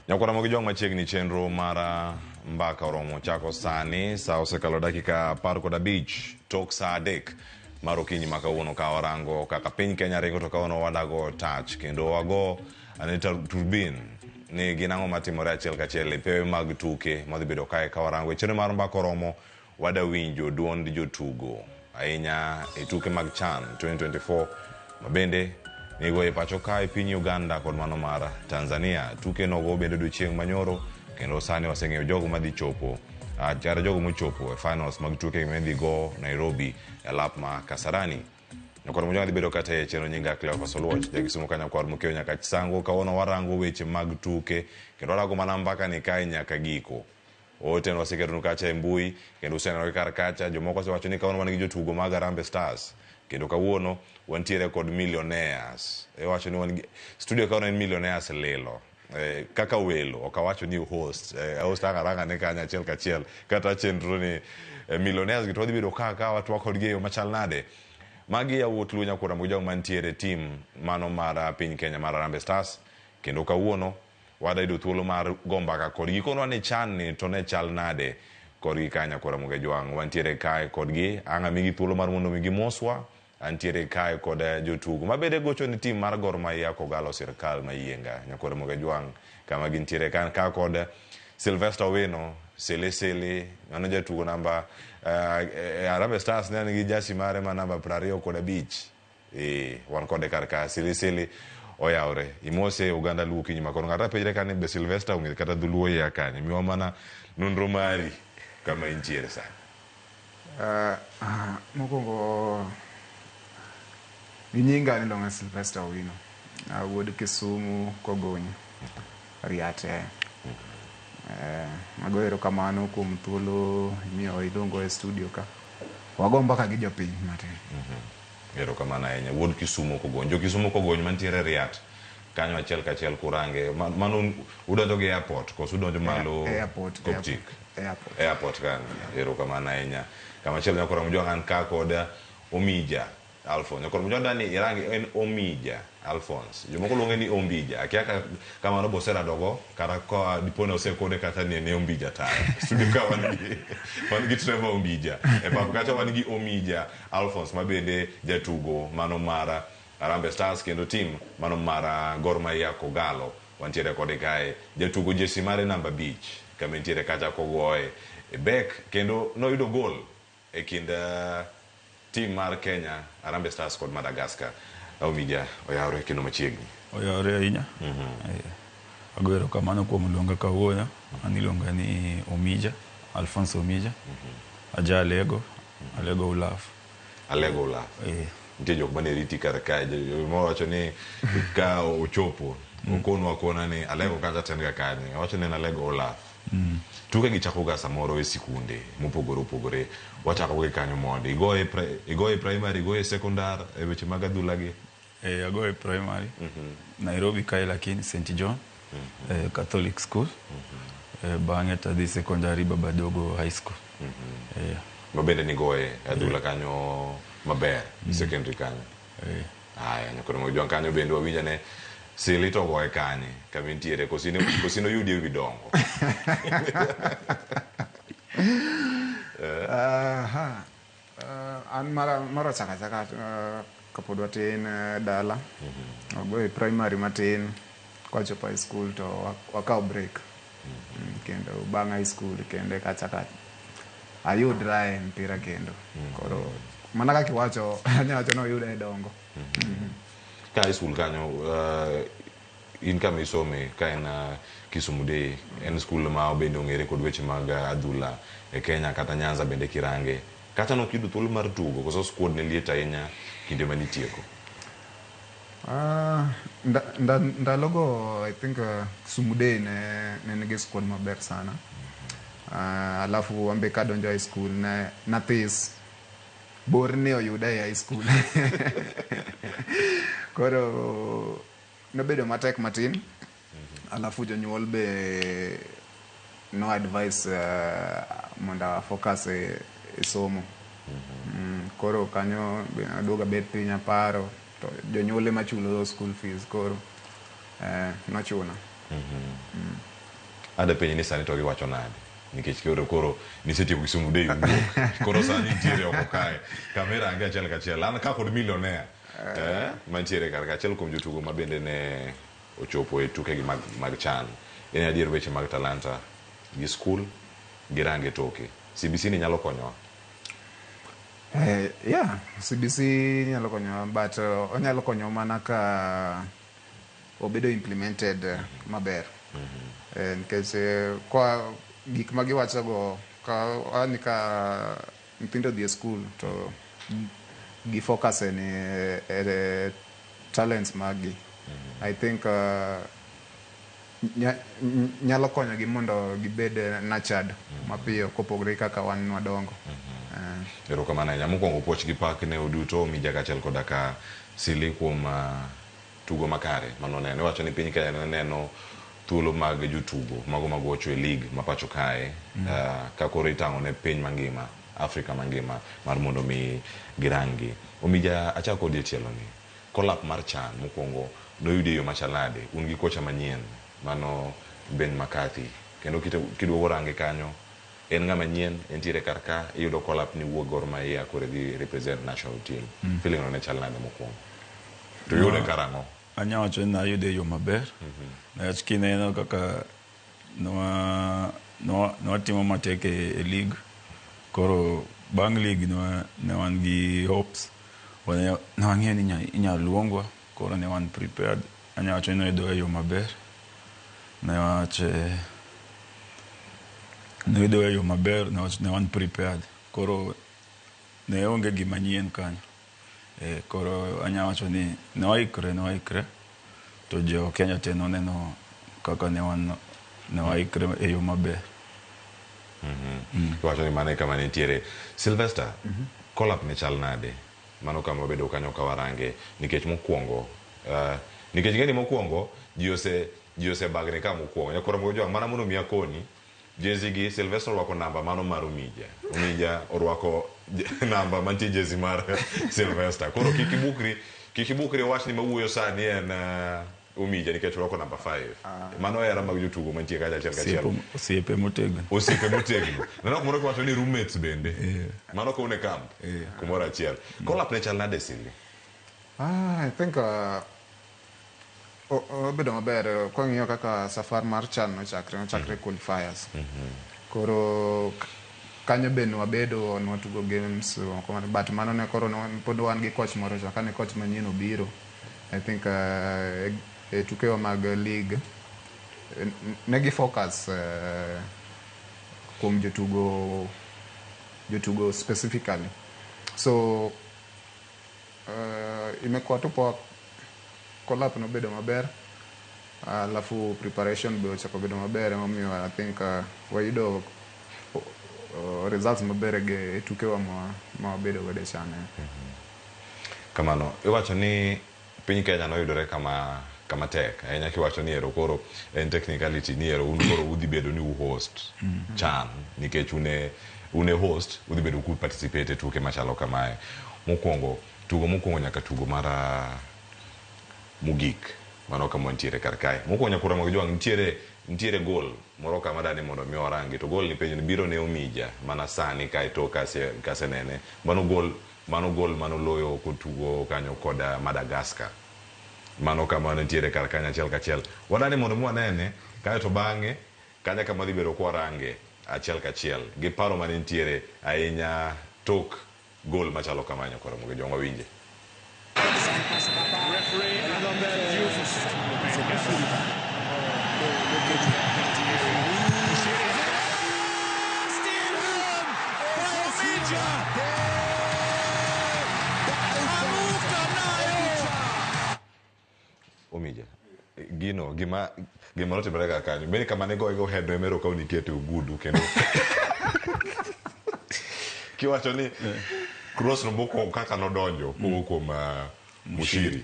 Nyakwara mogi jong machiegni chenro mara mbaka oromo chako sani sa osekalo dakika 15 tok sa adek mar okinyi ma kawuono ka warango kaka piny Kenya ringo to kawuono wadago touch kendo wago Anita Turbin ni ginang'o matimore achiel kachiel e pewe mag tuke madhi bedo kae ka warango chenro mar mbaka oromo wada winjo duond jotugo ahinya e tuke mag CHAN 2024 mabende nigo e pacho ka e piny Uganda kod mano mar Tanzania. Tuke nogo bende odiochieng' manyoro kendo sani waseng'eyo jogo madhi chopo kata jogo mochopo e finals mag tuke madhi go Nairobi e lap ma Kasarani. Nyakwar mojanga dhi bedo kata e chenro nyinga Cleophas Oluoch Jakisumo ka Nyakwar Mokeo nyaka Chisango kawono warango weche mag tuke kendo warango mana mbaka ni kae nyaka giko. Ote no waseketonu kacha e mbui kendo useneno kar kacha jomoko osewacho ni kawono wan gi jotugo mag Harambee Stars kendo kawuono wantiere kod millionaires wacho ni studio kawono en millionaires lilo kaka welo okawacho ni host host aranga ne kanya achiel kachiel kata chenro ni millionaires gitu dhi bedo ka watu kod geyo machal nade magi yawuot Luo Nyakwara mogi mantiere team mano mar piny Kenya mar Harambee Stars kendo kawuono wada ido thuolo mar gombaka kod gikonwa ni CHAN ni to ne chal nade kod ka Nyakwara mogi jwang wantiere kae kod gi anga migi thuolo mar mondo migi moswa antiere kae kod jotugo mabede gocho ni team mar Gor Mahia kogalo sirkal mayienga Nyakwara mogi jwang kama gintiere kan ka kod Sylvester Owino Sele mano jatugo namba Harambee Stars ne nigi jasi mare ma namba 25 wan kode kar ka Sele oyawre imose Uganda Luo kinyi makoro ngata pejre kan be Sylvester ong'e kata dhuluo ya kan miwa mana nonro mari kama intiere sana mokongo ginyinga ni longa Sylvester Owino wuod Kisumu Kogonyi Riate magoero kamano kuom thuolo miyo ilongo e studio ka wago mbaka gi jopiny matin ero kamano ahinya wuod Kisumu Kogonyi mantiere Riat kanyo achiel kachiel kurange mano udonjo gi airport koso udonjo malo airport kan ero kamano ahinya kama achiel Nyakwara mojwang ka kod Omija Alphonse Nyakwara mojwang ni irangi en Omija Alphonse jomoko luonge ni Ombija akia kamano bosera dogo kata ko dipone osekode kata ne Ombija ta studio ka wan gi Trevor Ombija e papo kata wan gi Omija Alphonse mabende jatugo mano mara Harambee Stars kendo team mano mara Gor Mahia kogalo wantiere kode kae jatugo jesi mare namba beach kama entiere kacha kogoe e back kendo noyudo gol e kind team mar Kenya Harambee Stars kod Madagascar Omija oyawre kendo machiegni oyawre ahinya agoero kamano kuom luonga kawuono anilonga ni Omija Alphonse Omija aja Alego Ulaf nitie jok mane riti kar kae mowacho ni ka ochopo okonwa kona ni Alego kata tenga kanye wacho ni Alego Olaf tuke gichako ga samoro e sikunde mopogore opogore wachako gi kanyo mondo igoe primary igoe secondary e weche mag adhula gi agoe primary Nairobi kae lakini St John Catholic School bang'e tadhi secondary Babadogo High School mabende nigoe adhula kanyo maber secondary kanyo haya Nyakwara mogi jwang kanyo bende wawinja ne Silito goe kanye kama intiere kosino yudi ewi dongo an mara chaka kapod watin dala wagoe primary matin kwachopo high school to wakaw break kendo bang' high school kende kachaka ayudra e mpira kendo koro mana kaka iwacho anyawacho noyuda e dongo ka high school kanyo in kama isome ka en Kisumu Day en school ma bende ong'ere kod weche mag adhula e Kenya kata Nyanza bende kirange kata nokido thuolo mar tugo koso squad ne liet ahinya kinde manitieko ndalogo I think Kisumu Day ne nigi squad maber sana alafu ambe kadonjo high school nathis bor ne oyuda e high school koro nobedo matek matin alafu jonyuol be no advice monda focus e somo koro kanyo aduoga bet piny aparo to jonyuol ema chulo school fees koro nochuna ada penye ni sani to giwacho nade nikech koro nisetieko Kisumu Day koro sani nitiere oko kae kamera ange achiel kachiel an ka kod millionaire mantiere kar achiel kuom jotugo ma bende ne ochopo e tukegi mag CHAN en adier weche mag talanta gi skul gi range toke CBC ni nyalo konyowa yeah, CBC nyalo konyo but onyalo konyo mana ka obedo implemented maber nikech kwa gik ma giwacho go ka nyithindo dhi e school to gi focus e talents magi I think nyalo konyo gi mondo gibed nurtured mapiyo kopogre kaka wan wadongo erokamano ahinya mokwongo puoch gi pak ne oduto mija kachiel koda ka sili kuom tugo makare manoneno iwacho ni piny Kenya neno thuolo mag jotugo mago magocho e league ma pacho kae ka koro itang'o ne piny mangima Afrika mangima mar mondo mi girangi omija achako kod tielo ni collab mar CHAN mokwongo noyudi yo machalade un gi kocha manyien mano Ben McCarthy kendo kiduogo range kanyo en ng'ama nyien entiere kar ka iyudo collab ni wuok Gor Mahia kore dhi represent national team feeling no ne chalade mokwongo to yude karang'o anya wacho ni ayude yo maber nikech kineno kaka nwatimo matek e league koro bang' league ne wan gi hopes ne wang'eyo ni inyalo luongwa koro ne wan prepared anya wacho ni noyudo yo maber noyudo yo maber ne wan prepared koro ne onge gima nyien kanyo koro anya wacho ni ne waikre to jo Kenya te noneno kaka ne waikre e yo maber wacho ni mane kama nitiere Sylvester collab ne chal nade mano kama bedo kanyo kawarange nikech mokwongo nikech geni mokwongo ji ose bagne kama mokwongo nyakora mojo mana mono miya koni jezi gi Sylvester orwako namba mano mar Omija orwako namba mantie jezi mar Sylvester koro kikibukri wach ni mawuoyo sani en Omija nikech orwako namba 5 mano era mag jotugo mantie kacha achiel osiepe motegno neno kumoro kwacho ni roommates bende mano kone camp kumoro achiel collab ne chal nade Sili I think obedo maber kwang'iyo kaka safar mar CHAN nochakre qualifiers koro kanyo be wabedo nwatugo games but mano ne koro pod wan gi coach moro cha kane coach manyien obiro I think e tukewa mag league ne gi focus kuom jotugo specifically so imekuwa tu poa collab no bedo maber alafu preparation be ochako bedo maber momiyo I think wayudo results maber e tukewa ma bedo godo CHAN kamano iwacho ni piny Kenya noyudore kama tek ahinya kiwacho ni ero koro en technicality ni ero un koro udhi bedo ni host CHAN nikech une host udhi bedo ku participate tuke machalo kamae tugo mokwongo nyaka tugo mara mugik mano kama ntiere kar kae mokwongo nyaka ramo jwang ntiere gol moro kama dani mondo mi orangi to gol ni penjo ni biro ne Omija mana sani kae to kase nene mano gol loyo kotugo kanyo koda Madagascar mano kama ntiere kar kanya achiel kachiel wadani mondo mu anene kae to bang'e kanya kama dhi bedo kwa range achiel kachiel gi paro mane ntiere ahinya tok gol machalo kamanya koro mo joma winje Omija gino gima notimore ga kanyo bende kama ne go head emero ka unikete ugudu kendo kiwacho ni cross no boko kaka nodonjo kuom Mushiri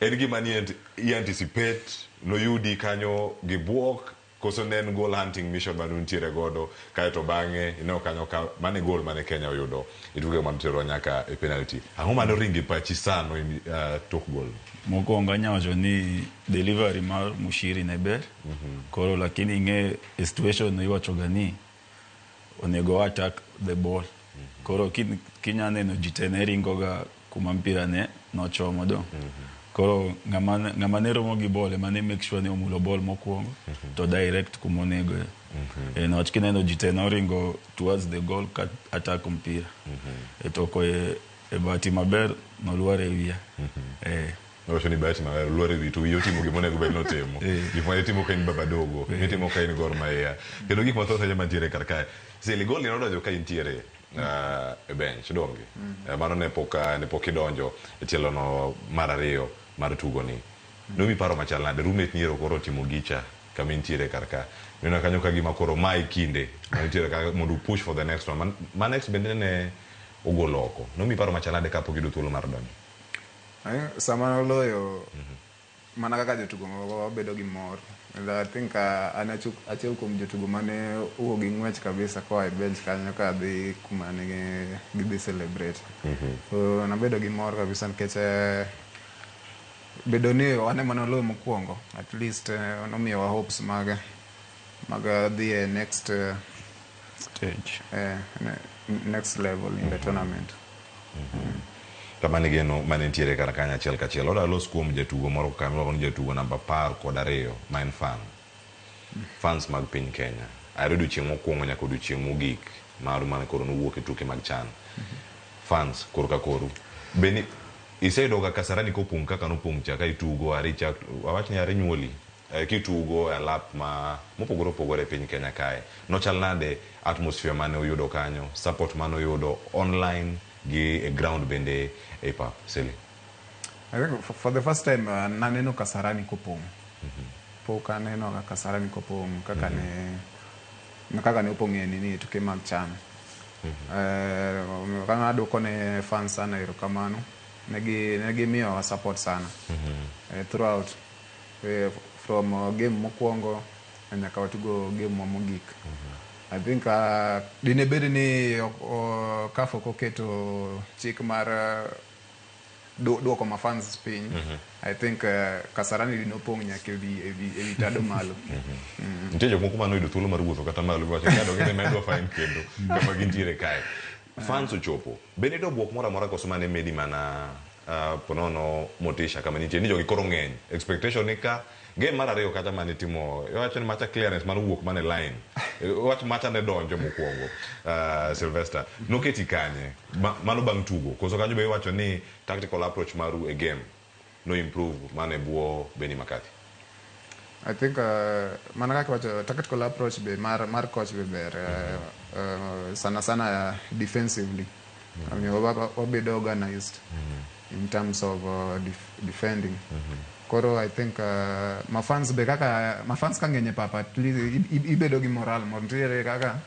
en gima ni anticipate no yudi kanyo gi buok koso ne en goal hunting mission mane untiere godo kaeto bang'e ineo kanyo ka mane goal mane Kenya oyudo e tuke manotero nyaka e penalty. Ang'o mane oringi pachi sano tok goal? Mokwongo anyawacho ni delivery mar Mushiri ne ber. Koro lakini ing'e e situation iwachoga ni onego attack the ball. Koro kinya neno jitene ringoga kuma mpira ne nochomo do. Koro ng'ama ne romo gi ball mane make sure ni omulo ball mokwongo to direct kumonego. Niwach kineno jitene ringo towards the goal kat attack mpira. Toko e bahati maber noluar e wiya. Wacho ni bahati maber luore vitu wiyo timo gimonego bed notimo. Gifanye timo ka in baba dogo, timo ka in Gor Mahia. Kendo gik mathoth aja mantiere kar kae. Sili gol ni nodonjo ka intiere e bench donge. Mano ne pok idonjo e tielo no mar ariyo mar tugo ni. Nomi paro machal nade roommate niero koro timo gicha kama intiere kar ka. Neno kanyo ka gima koro mai kinde intiere ka mondo push for the next one. Man next bende ne ogolo oko. Nomi paro machal nade ka pok ido thuolo mar donjo. Sama noloyo mana kaka jotugo wabedo gi mor. And I think an achiel kuom jotugo mane uwo gi ng'wech kabisa koa e bench kanyo ka dhi kuma ne gidhi celebrate. So nabedo gi mor kabisa nikech bedo ni wane manoloyo mokwongo at least nomiyowa hopes mag dhi e next Stage. Next level in the tournament. Kamane geno mane ntiere kar kanya achiel kachiel. Oda los kuom jatugo moro kamilo ni jatugo namba 12 ma en fans mag piny Kenya. Ayudo chieng' mokwongo nyaka chieng' mogik mar mane koro nowuok e tuke mag CHAN. Fans koro ka koro. Beni iseyudo ka Kasarani kopong' kaka nopong' chaka itugo aricha awach ni are nyuoli. Kitugo e lap mopogore opogore e piny Kenya kae. Nochal nade atmosphere mane uyudo kanyo, support mane uyudo online gi ground bende e pap Sili? I think for the first time naneno Kasarani kopong'. Pok aneno Kasarani kopong' kaka ne opong' e nini tuke mag CHAN. Kama adwoko ne fans sana erokamano. Negi miyo support sana. Throughout. From game mokwongo nyaka watugo game mogik. I think dinebedi ni kafo koketo chik mar duoko ma fans piny. I think Kasarani dinopong' nyaka ewi tado malo. Nitie jok moko manoyudo thuolo mar wuotho kata malo wacho ni adogene medwa fine kendo kama gintiere kae. Fans ochopo. Bende do buok moro amora koso mane medi mana ponono motisha kama nitie ni jogi koro ng'eny. Expectation ni ka game mar ariyo kata mane timo wacho ni macha clearance mar wuok mane line. Wacho macha ne donjo mokwongo. Sylvester noketi kanye mano bang' tugo koso kanyo be wacho ni tactical approach maru e game no improve mane buo Beni Makati. I think mana kaka wacho tactical approach be mar coach be ber sana defensively. I mean wabedo organized in terms of defending. Koro I think mafans kangenye papa at least ibedo gi moral montiere kaka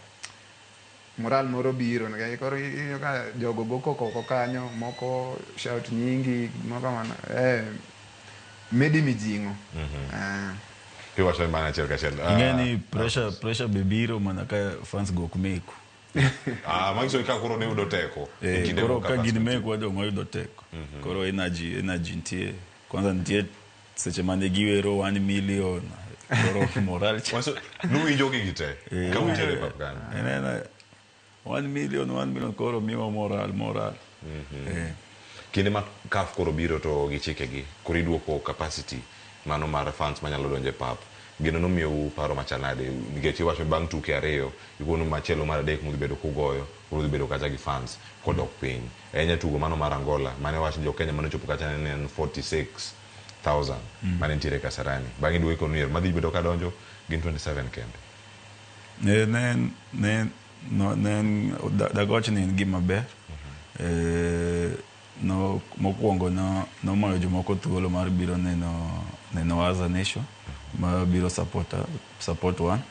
moral moro biro ne koro ka jogo goko kanyo moko shout nyingi moko mana medi mijingo. Kiwacho ni bana cherka cherka. Ngeni pressure bebiro mana ka fans go kumeku. Mangiso ka koro ne udo teko. Koro ka gin meku ado ngoyudo teko. Koro energy ntie. Kwanza ntie seche mane giwero 1 million. Koro moral. Waso nuwinjo gite. Ka utere papkana. 1 million koro miwa moral. Kinde ma CAF koro biro to gi chikegi koro iduoko capacity mano mar fans manyalo donje pap. Gino nomiyo paro machanade nikech iwacho bang' tuke ariyo iguono machielo mar adek mudhi bedo kugoyo mudhi bedo kata gi fans kodok piny. Enya tugo mano mar Angola mane wacho jo Kenya mane chopo kata ne 46,000 mane ntiere Kasarani. Bang' iduoko konir madhi bedo ka donjo gin 27 kende. Dagoch ni gima ber. No mokwongo no mayo jomoko thuolo mar biro neno as a nation ma biro support one.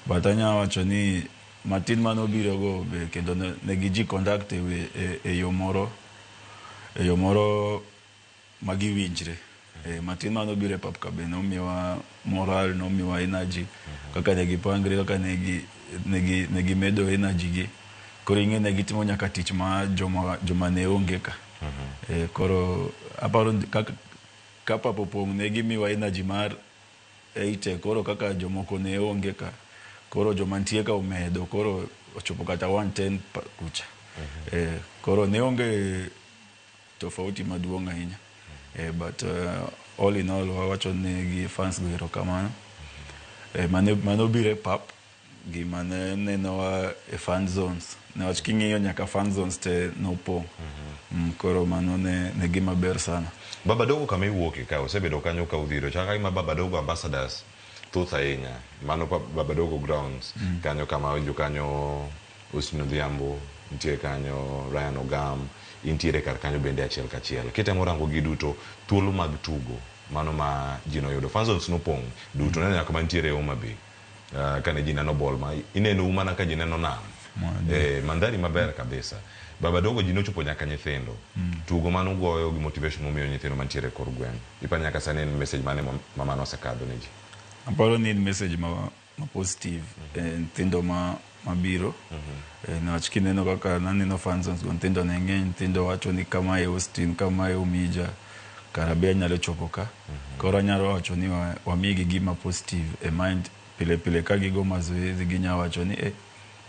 But anya wacho ni matin mano biro go be kendo ne giji conduct e yo moro magiwinjre. Matin mano biro pap ka be no miwa moral no miwa energy kaka ne gipangre kaka ne gimedo energy gi koro ing'e ne gitimo nyaka tich ma joma ne onge ka koro aparo ka pap opong' ne gimiwa energy mar 8 koro kaka jomoko ne onge ka koro joma nitie ka omedo koro ochopo kata 110 kucha koro ne onge tofauti maduong' ahinya but all in all wawacho ne gi fans go erokamano mane obire pap gima ne nenowa e fan zones newach king'iyo nyaka fan zones te nopong' koro mano ne gima ber sana. Baba Dogo kama iwuoke ka osebedo kanyo ka udhiro chaka ima Baba Dogo ambassadors thoth ahinya mano Baba Dogo grounds kanyo kama winjo kanyo Osino Dhiambo nitie kanyo Ryan Ogam intiere kar kanyo bende achiel kachiel kitemo rango gi duto thuolo mag tugo mano ma jino yudo fan zones nopong' duto neno nyaka mantiere Homa Bay kane ji neno ball ma ineno umana ka ji neno nam mandhari maber kabisa. Baba Dogo ji nochopo nyaka nyithindo tugo mano goyo gi motivation momiyo nyithindo mantiere kor gweng' ipa nyaka sani en message mane mama no sekadho ne ji. Aparo ni message ma positive nyithindo mabiro niwach kineno kaka naneno fan zones go nyithindo ne ng'eny nyithindo wacho ni kama e Austin kama e Umija karabe nyalo chopo ka koro nyalo wacho ni wamigi gima positive e mind pile ka gigo mazoezi ginya wacho ni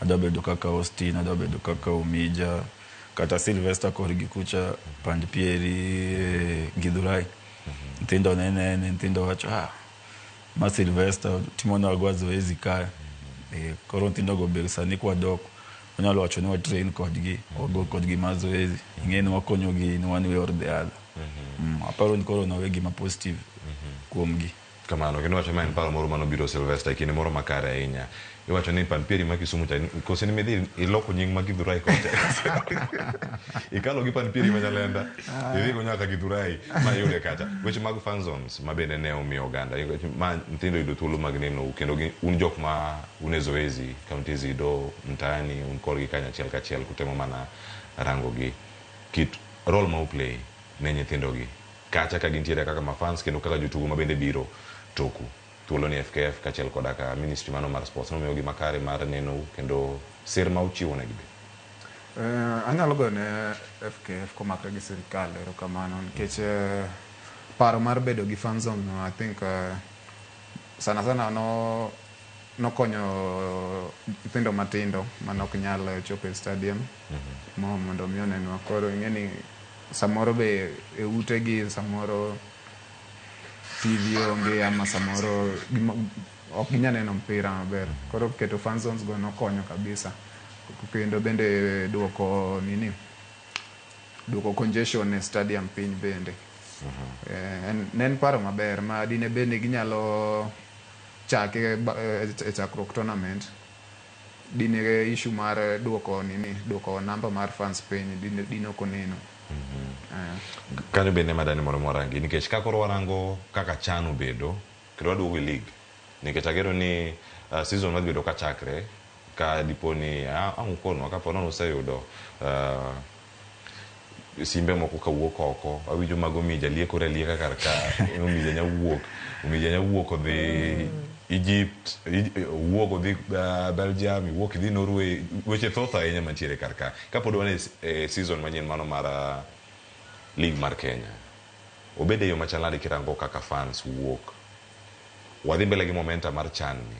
adwa bedo kaka Austin adwa bedo kaka Umija kata Sylvester korgi kucha Pandpieri Githurai nyithindo nene nyithindo wacho ma Sylvester timono agwa zoezi ka koro nyithindo go ber sani kwa dok onyalo wacho ni wa train kodgi ogo kodgi mazoezi ing'eni wakonyogi in one way or the other aparo ni koro nawe gima positive kuomgi kamano kendo wacho maen paro moro mano biro Sylvester kinde moro makare ahinya iwacho ni Pandpieri ma Kisumu cha kose ni medhi iloko nying ma Githurai kote ikalo gi Pandpieri ma Nyalenda idhigo nyaka Githurai ma yude kacha weche mag fan zones ma bende ne omiyo oganda ma nyithindo yudo thuolo mag neno kendo un jok ma une zoezi kaunti zido mtaani un korgi kanya achiel kachiel kutemo mana rango gi kit role ma uplay ne nyithindo gi kacha ka gintiere kaka mafans kendo kaka jotugo ma bende biro toku thuolo ni FKF kachiel koda ka ministry mano mar sports nomiyo gi makare mar neno kendo sir ma uchiwo ne gibi. Anyalo go ne FKF komakre gi sirikal erokamano nikech paro mar bedo gi fan zone no I think sana nokonyo nyithindo matindo manok nyal chopo e stadium mondo mi onenwa koro ing'eni samoro be e utegi samoro TV onge ama samoro ok ginya neno mpira maber koro keto fan zones go nokonyo kabisa kendo bende duoko congestion e stadium piny bende nen paro maber ma dine bende ginyalo chake e chakruok tournament dine issue mar duoko namba mar fans piny dine okoneno kanyo bende madani moro morangi nikech kakoro warango kaka chano bedo kendo waduogo e league nikech agero ni season madhibedo ka chakre ka diponi ukonwa kapo nono useyudo simbe moko kawuok oko awinjo mag Omija liekore lieka kar ka Omija nya wuok odhi Egypt wuok odhi Belgium wuok odhi Norway weche thoth ahinya mantiere kar ka kapod wan e season manyien mano mar league mar Kenya obede yo machaladi kirango kaka fans wuok wadhi mbele gi momentum mar chan ni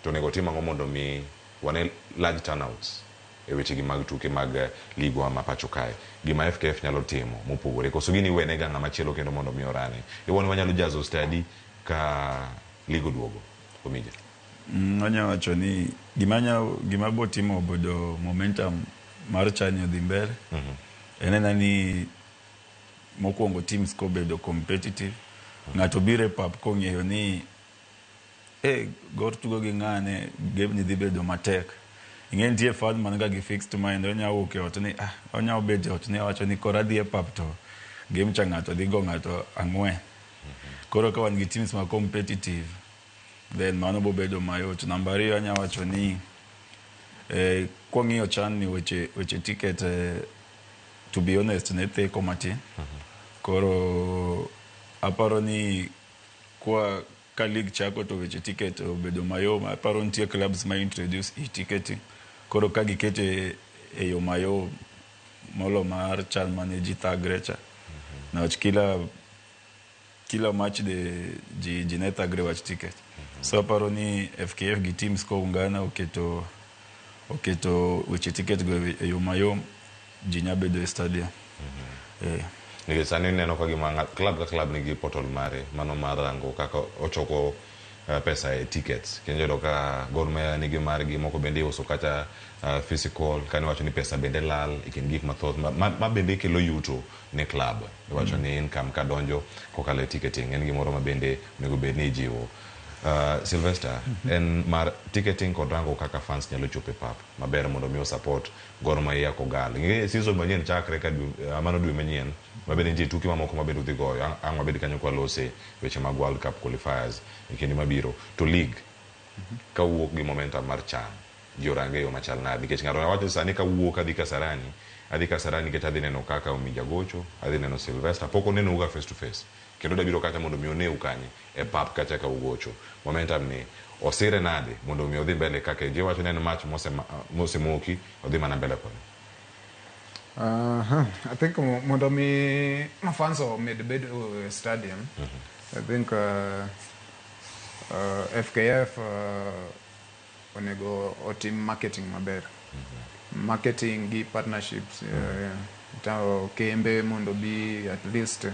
to nego tim ang'o mondo mi wane large turnouts e weche gi mag tuke mag league wa mapacho kae gima FKF nyalo timo mopogore koso gini wene ga ng'ama chielo kendo mondo mi orane iwoni wanyalo jazo study ka league duogo Omija. Anya wacho ni gima bo timo obedo momentum mar chan odhi mbele enena ni mokwongo teams ko bedo competitive ng'ato bire pap kong'eyo ni gor tugo gi ng'ane game ni dhi bedo matek ing'e nitie fan man ga gi fixed mind onya wuok e ot ni onya bedo ot ni wacho ni kora dhi e pap to game cha ng'ato dhi go ng'ato ang'wen koro ka wan gi teams ma competitive then mano bo bedo mayot namba 2 anya wacho ni kwang'iyo chan ni weche ticket to be honest ne theko matin koro aparo ni ka league chako to weche ticket obedo mayom. Aparo nitie clubs ma introduce e-ticketing koro ka gikete e yo mayom molo mar chal mane ji thagre cha. Nawach kila match de ji ne thagre wach ticket. So aparo ni FKF gi teams ko ungana oketo weche ticket go e yo mayom ji nya bedo e stadium. Nige sani neno ka gima club ka club nigi portal mare mano mar rango kaka ochoko pesa e tickets. Kenjo ka Gor Mahia nigi margi moko bende uso kata physical kani wacho ni pesa bende lal ikin gik mathoth ma bende kelo yuto ne club. Wacho ni income ka donjo kokale ticketing en gimoro ma bende nego bed ni jiwo. Sylvester, en mar ticketing kod rango kaka fans nyalo chope pap maber mondo mi support Gor Mahia ko gal. Nge season manyien chakre ka mano dwe manyien mabende nitie tuke mamoko mabende udhi goyo ang' mabende kanyo kwa lose weche mag World Cup qualifiers e kinde mabiro to league ka wuok gi momentum mar chan jorange yo machal nade nikech ng'ato wacho sani ka wuok adhi Kasarani kech adhi neno kaka Omija gocho adhi neno Sylvester poko neno uga face to face kendo dabiro kacha mondo mi oneu kanye e pap kacha ka ugocho momentum ni osire nade mondo mi odhi mbele kaka je wacho neno match mose moki odhi mana mbele kone. I think mondo mi mafans med bed stadium. I think FKF onego otim marketing maber. Marketing gi partnerships tao kembe mondo bi at least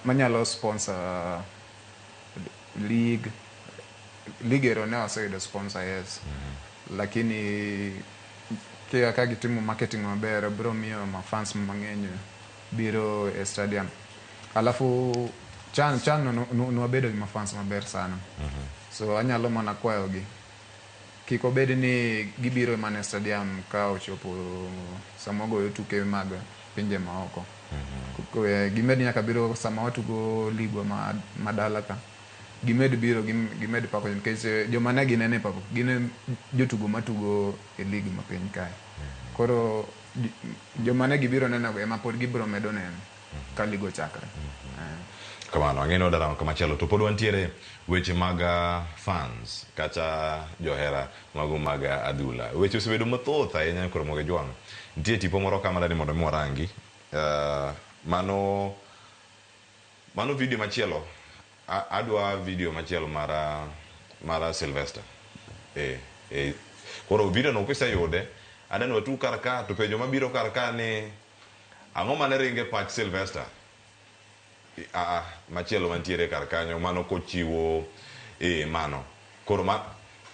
manyalo sponsor league ero ne oseyudo sponsor yes. Lakini ka gitimo marketing maber bro miyo mafans mang'eny biro e stadium. Alafu chan no bedo gi mafans maber sana. So anyalo mana kwayo gi kiko bedi ni gibiro mana stadium ka ochopo samogo tuke mag pinje maoko. Gimedi nyaka biro sama watugo ligo madala ka. Gimed biro gimed pako nikech joma ne ginene pako gine jotugo matugo e league ma piny kae. Koro joma ne gibiro neno ema pod gibiro medo neno ka ligo chakre. Kamano ang'eno dara kama chelo to pod wantiere weche mag fans kata johera mago mag adhula weche osebedo mathoth ahinya koro moge jwang nitie tipo moro kama dani mondo mi warangi mano video machielo adwa video machielo mara Sylvester koro video no kiseyude adani watu karka to penjo mabiro karka ni ang'o mane ringe pach Sylvester machielo mantiere kar kanyo mano kochiwo mano koro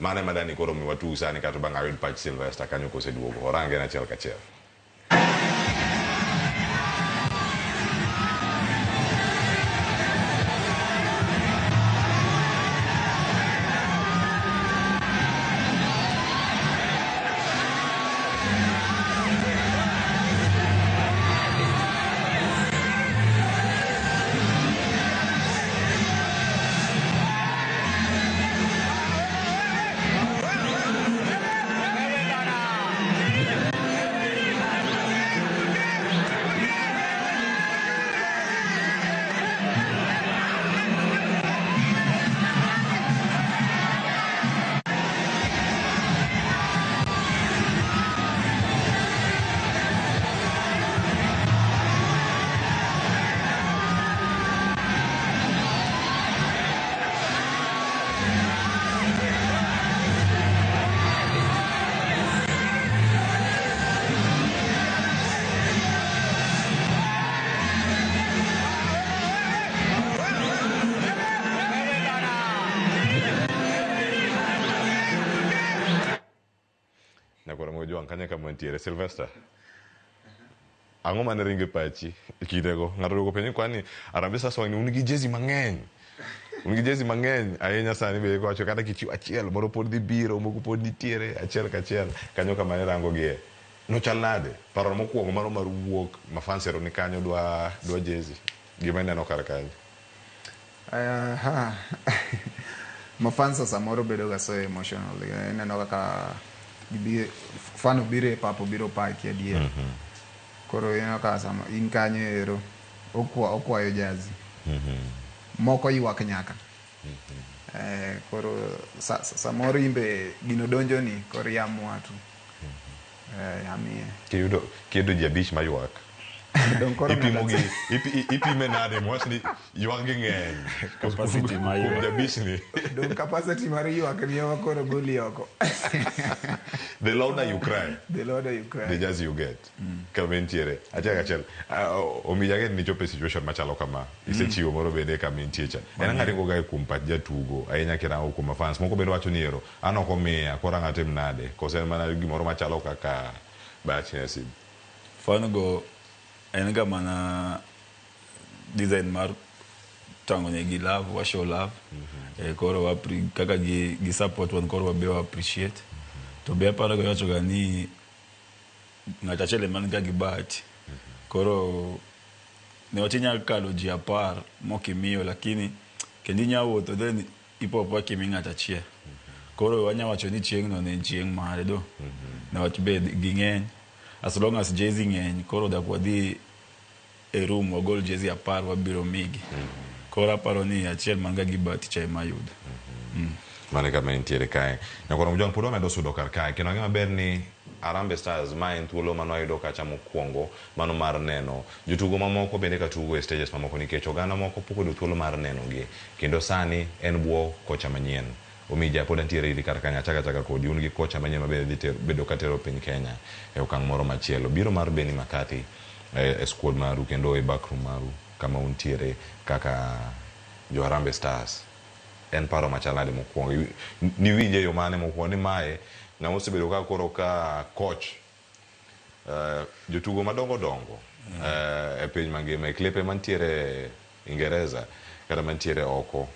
mane madani koro mi watu sani kata bang' ayud pach Sylvester kanyo koseduogo orange na achiel kachiel. Kanya kama ntiere Sylvester ang'o mane ringe pachi kidego ng'ato duoko penjo kwani Harambee Stars wang' un gi jezi mang'eny ahinya sani be kowacho kata kichiwo achiel moro pod dhi biro moko pod nitiere achiel kachiel kanyo kama ne rango gie nochal nade paro mokwongo maro mar wuok mafansero ni kanyo dwa jezi gima neno kar kanyo mafansa samoro bedo ga so emotional neno kaka fano bire papo biro paki adier koro ino ka sama in kanyo ero okwayo jazi moko ywak nyaka. Koro samoro imbe gino donjo ni koro yamwa tu. Yamiye. Kiyudo ji abich mayuak. Dong koro ipime nade mwach ni ywak gi ng'eny. Capacity ma ywak. Kuom jabich ni. dong capacity mar ywak ni yawa koro goli oko. The louder you cry, The louder you cry. the just you get. Kama entiere. Achiel. Omiya ni chope situation machalo kama. Isechiwo moro bende kama entie cha. En ng'ati go ga kuom pat jatugo. Ahinya kirango kuom fans. Moko bende wacho ni ero. An ok omiya koro ng'atem nade. Koso en mana gimoro machalo kaka batch nesi. Fano go en ga mana design mar tango ne gi love, wa show love. Koro kaka gi support wan koro wabe wa appreciate. To be aparo go yacho ga ni ng'ata chele man ga gi bat. Koro ne otinya kalo ji apar mokimiyo lakini kendi nyawo to then ipopo kimi ng'ata chie. Koro wanya wacho ni chieng no ne chieng mare do. Ne wach be gi ng'eny. As long as Jay-Z ng'eny koro da kwadi e room wa gol Jay-Z apar wabiro migi. Koro aparo ni achiel manga gi bat cha mayudo. Mane kama entiere kae. Nyakoro mjong pudo medo sudo kar kae. Kino gima ber ni Harambee Stars ma en thuolo mano ayudo kacha mokwongo mano mar neno jotugo mamoko bende ka tugo e stages mamoko nikech oganda moko pok oyudo thuolo mar neno gi kendo sani en bwo kocha manyien Omija pod antiere ili kar kanya chaka kodi un gi kocha manyien mabe bedo katero piny Kenya e okang' moro machielo biro mar Benny McCarthy e squad maru kendo e backroom maru kama untiere kaka jo Harambee Stars en paro machalade mokwongo ni winje yo mane mokwongo ni mae na osebedo ka koro ka coach jotugo madongo e piny mangima e klepe mantiere Ingereza kata mantiere oko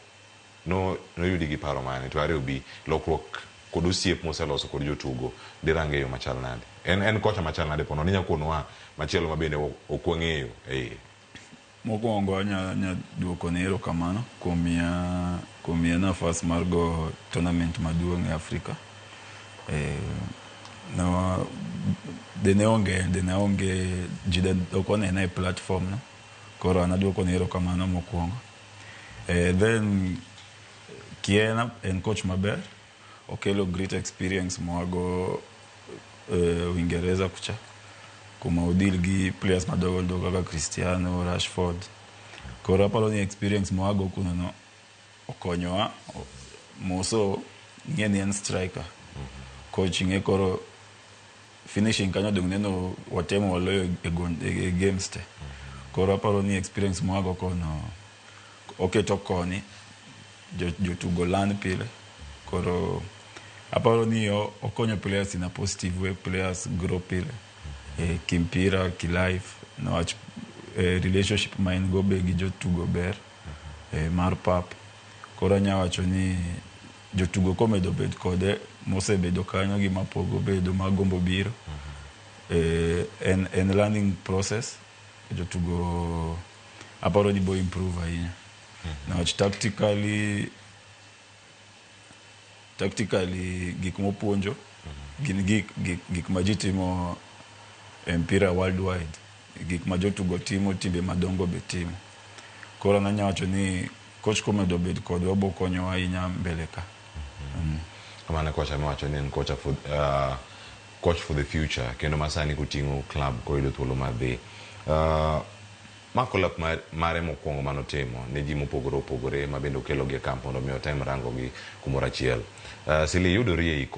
no yudi gi paro mane to are obi lokruok kod osiep moseloso kod jotugo dirange yo machal nade en kocha machal nade pono ni nyakonwa machielo mabende okwang'eyo mokwongo anya duoko ne erokamano kuom miya nafas mar go tournament maduong' e Afrika. No dene onge jide okonena e platform no koro anaduoko ne erokamano mokwongo. Then Kiena en coach maber okelo great experience moago Uingereza kucha kuma udil gi players madogo kaka Cristiano, Rashford. Koro aparo ni experience moago kuno no okonyowa moso ng'eni en striker. Coaching e koro finishing kanyo dong neno watemo waloyo e games te. Koro aparo ni experience moago kono oketo koni jotugo land pile. Koro aparo ni okonyo players in a positive way, players grow pile. Kimpira, kilife, no relationship main go be gi jotugo ber mar pap. Koro nyawacho ni jotugo komedo bed kode mosebedo kanyo gi mapogo bedo magombo biro. En learning process jotugo aparo ni bo improve ahinya. Now tactically gik mopuonjo gin gik majitimo empira worldwide gik ma jotugo timo timbe madongo be timo. Koro nanyawacho ni coach komedo bed kod obo konyo ahinya mbele ka. Kamana coach amewacho ni en coach for the future kendo masani kuting'o club koyudo thuolo mar dhi makolap mare mokwongo manotimo ne ji mopogore opogore mabende okelo gi kamp mondo miyo time rango gi kumoro achiel. Sili yudori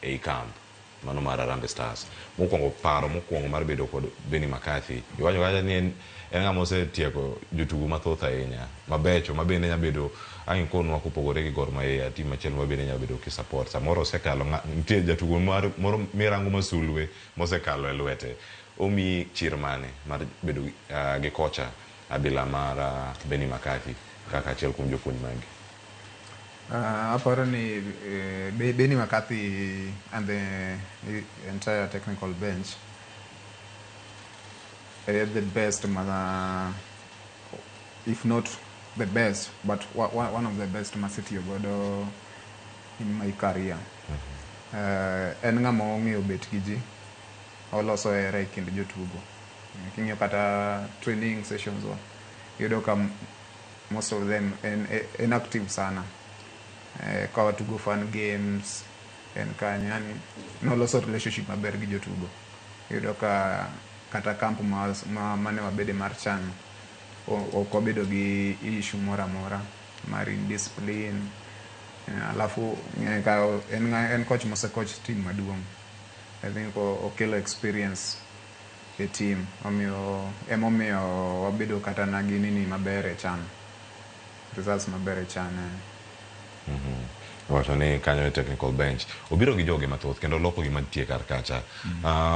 ei camp mano mar Harambee Stars mokwongo paro mokwongo mar bedo kod Benny McCarthy iwacho kata ni en ng'ama osetieko jotugo mathoth ahinya mabecho mabende nya bedo ang'e konwa kopogore gi Gor Mahia tim machielo mabende nya bedo kisupport samoro osekalo nitie jatugo moro mirango masulwe mosekalo e lwete omi chir mane mar bedo gi kocha abila mar Benny McCarthy kaka achiel kuom jopuonj magi. Aparo ni Benny McCarthy and the entire technical bench the best if not the best but one of the best City godo in my career. En ng'ama ong'eyo bet gi ji oloso hera e kind jotugo. King'iyo kata training sessions yudo ka most of them en active sana ka watugo fun games en kanya yani noloso relationship maber gi jotugo. Yudo ka kata camp mane wabede mar chan ok wabedo gi issue mora mar indiscipline. Alafu en coach mose coach team maduong'. I think okelo experience e team emomiyo wabedo kata na gi nini maber e chan, results maber e chan. Wacho ni kanyo e technical bench obiro gi joge mathoth kendo loko gi mantie kar kacha.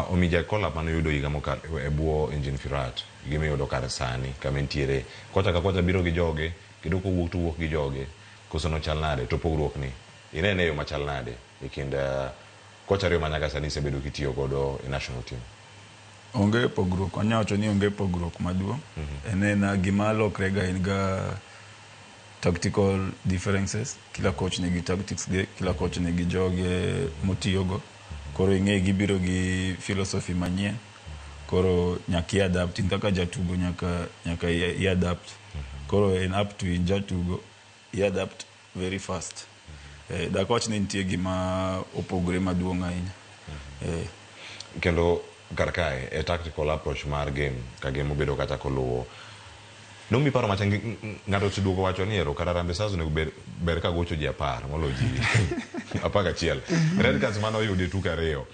Omija collab mane yudo higa mokalo e bwo Engine Firat gimi yudo kar sani kama entiere kocha ka kocha biro gi joge kendo kowuok to wuok gi joge koso no chal nade to pogruok ni inene yo machal nade e kind kocha ariyo manyaka sani sebedo kitiyo godo e national team. Onge pogruok, anyawacho ni onge pogruok maduong'. Enena gima lokrega en ga tactical differences. Kila coach nigi tactics ge, kila coach nigi joge motiyogo. Koro ing'e gibiro gi philosophy manyien. Koro nyaka i-adapt, in kaka jatugo nyaka i-adapt. Koro en up to in jatugo, i-adapt very fast. Da coach ni nitie gima opogore maduong' ahinya. Kendo karkae e tactical approach mar game ka game obedo kata koluwo. Nomi paro macha ng'ato chiduogo wacho ni ero kata Harambee Stars onego ber ka gocho ji 10 molo ji 11. Red cards mano oyudi tuke ariyo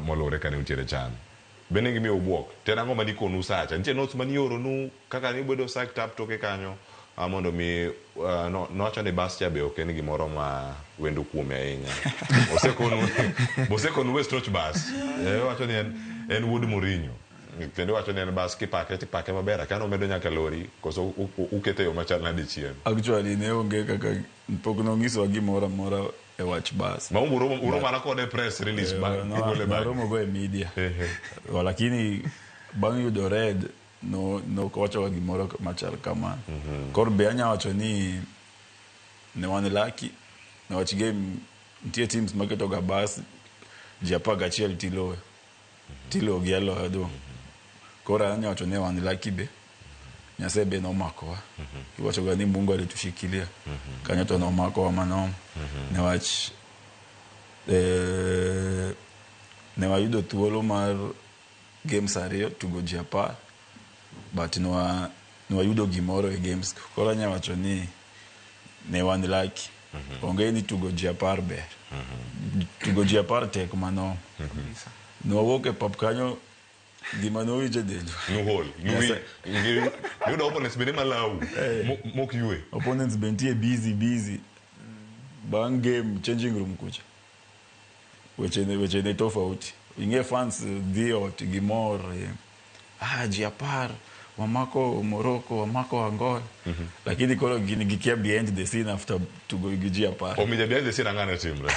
molore kane utiere chan. Bende gimi obuok. Tena ng'oma ni konu sacha. Nitie notes mani oro nu kaka ni bedo psyched up toke kanyo. Mondo mi nowacho ni Bastia be ok en gimoro ma wendo kuome ahinya. Osekonu West Roach Bas. Wacho ni en Wood Mourinho. Kendo wacho ni en Bas tipake maber kano medo nyaka lori koso ukete yo machal nade chien. Actually ne onge kaka pok nonyiso gimoro amora e wach Bas. Ma uro mana kode press release romo go e media. Lakini bang' yudo red no kowacho gimoro machal kama. Kor be anyawacho ni ne wan lucky ne wach game nitie teams maketo ga Bas ji 11 tilo gi aloyo do. Kora anyawacho ne wan lucky be Nyasaye be nomakowa. Iwacho ga ni Mungu alitushikilia. Kanyo to nomakowa manom. Ne wach ne wayudo thuolo mar games ariyo tugo ji 10 but no wayudo gimoro e games. Koro anyawacho ni ne wan lucky. Onge ni tugo ji 10 ber. Tugo ji 10 tek manom. No wawuok e pap kanyo gima nowinjo dendo. Nuhol. Yudo opponents bende malau. Mok yue. Opponents bentie busy. Bang game changing room kucha. Weche ne tofauti. Inge fans dhi ot gimor. Ji 10 wamako Morocco, wamako Angola. Lakini koro gikia behind the scene after to go gi ji 10. Omija behind the scene ang'ane timre.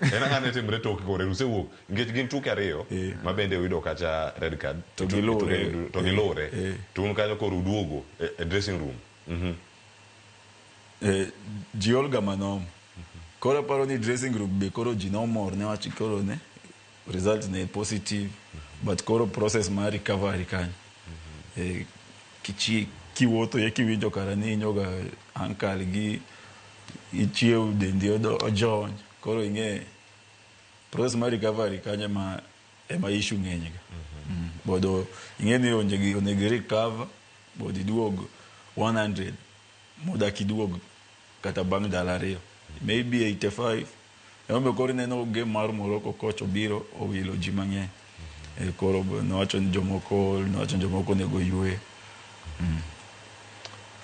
En ang'ane timre toke kore usewuok. Ngech gin tuke ariyo ma bende uyudo kacha red card to gilore. To un kanyo koro uduogo e dressing room. Ji olga manom. Koro paro ni dressing room be koro ji nomor ne wachi koro ne result ne positive but koro process mar recovery kanyo. Kiwuotho kiwinjo kara ni inyoga ankle gi ichiew dendi ojony. Koro ing'e process mar recovery kanyo ema issue ng'enyga. Bodo ing'e ni onego recover bodo iduog 100 moda kiduog kata bang' dala ariyo maybe 85. Embe koro neno game mar Morocco coach obiro owilo ji mang'eny. Koro nowacho ni jomoko nego yue.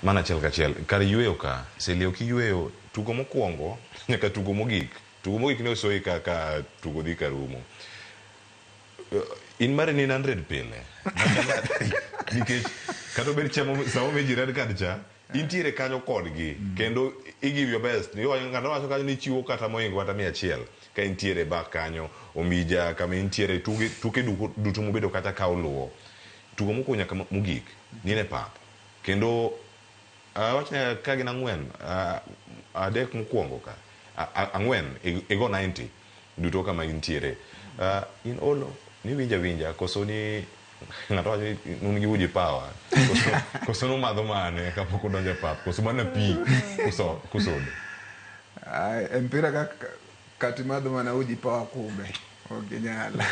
Mana achiel kachiel kar yueyo ka selio kiyueyo tugo mokwongo nyaka tugo mogik ne osoyi ka tugo dhi karumo. In mare ni 100 pile nikech kata obed chamo samo meji red card cha intiere kanyo kodgi kendo i give your best. Ng'ato wacho kanyo ni chiwo kata moingo kata 100 ka intiere back kanyo. Omija kama intiere tuke duto mobedo kata ka oluwo tugo moko nyaka mogik nine pap kendo wacha ka gin 4 adek mokwongo ka 4 ego 90 duto kama intiere. In Olo ni winja koso ni ng'ato wacho ni nun gi uji power koso nomadho mane kapok odonjo e pap koso mana pi kusodo. Mpira kati madho mana uji power kumbe ok nyala.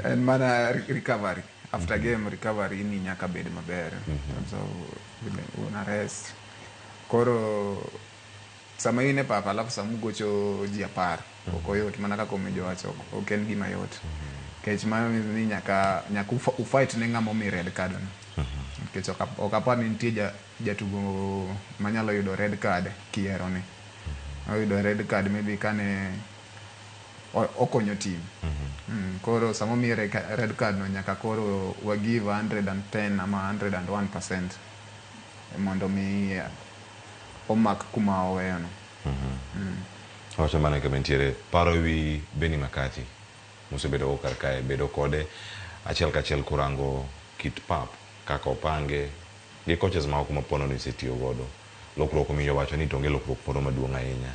En mana recovery after game recovery ni nyaka bed maber. So una rest. Koro sama ine papa alafu sama gocho ji 10 ok oyot mana kaka omejo wacho ok en gima yot. Kech mano ni nyaka ufight ne ng'ama omi red card no. Kech ok apar ni nitie jatugo manyalo yudo red card kiero ne. Oyudo red card maybe kane okonyo team. Koro sama omi red card no nyaka koro wa give 110 ama 101% mondo mi omak kuma oweyo no. Wacho mana kama nitiere paro wi Benny McCarthy mosebedo kar kae bedo kode achiel kachiel kurango kit pap kaka opange gi coaches ma ok mapono ni setiyo godo lokruok omiyo wacho ni tonge lokruok moro maduong' ahinya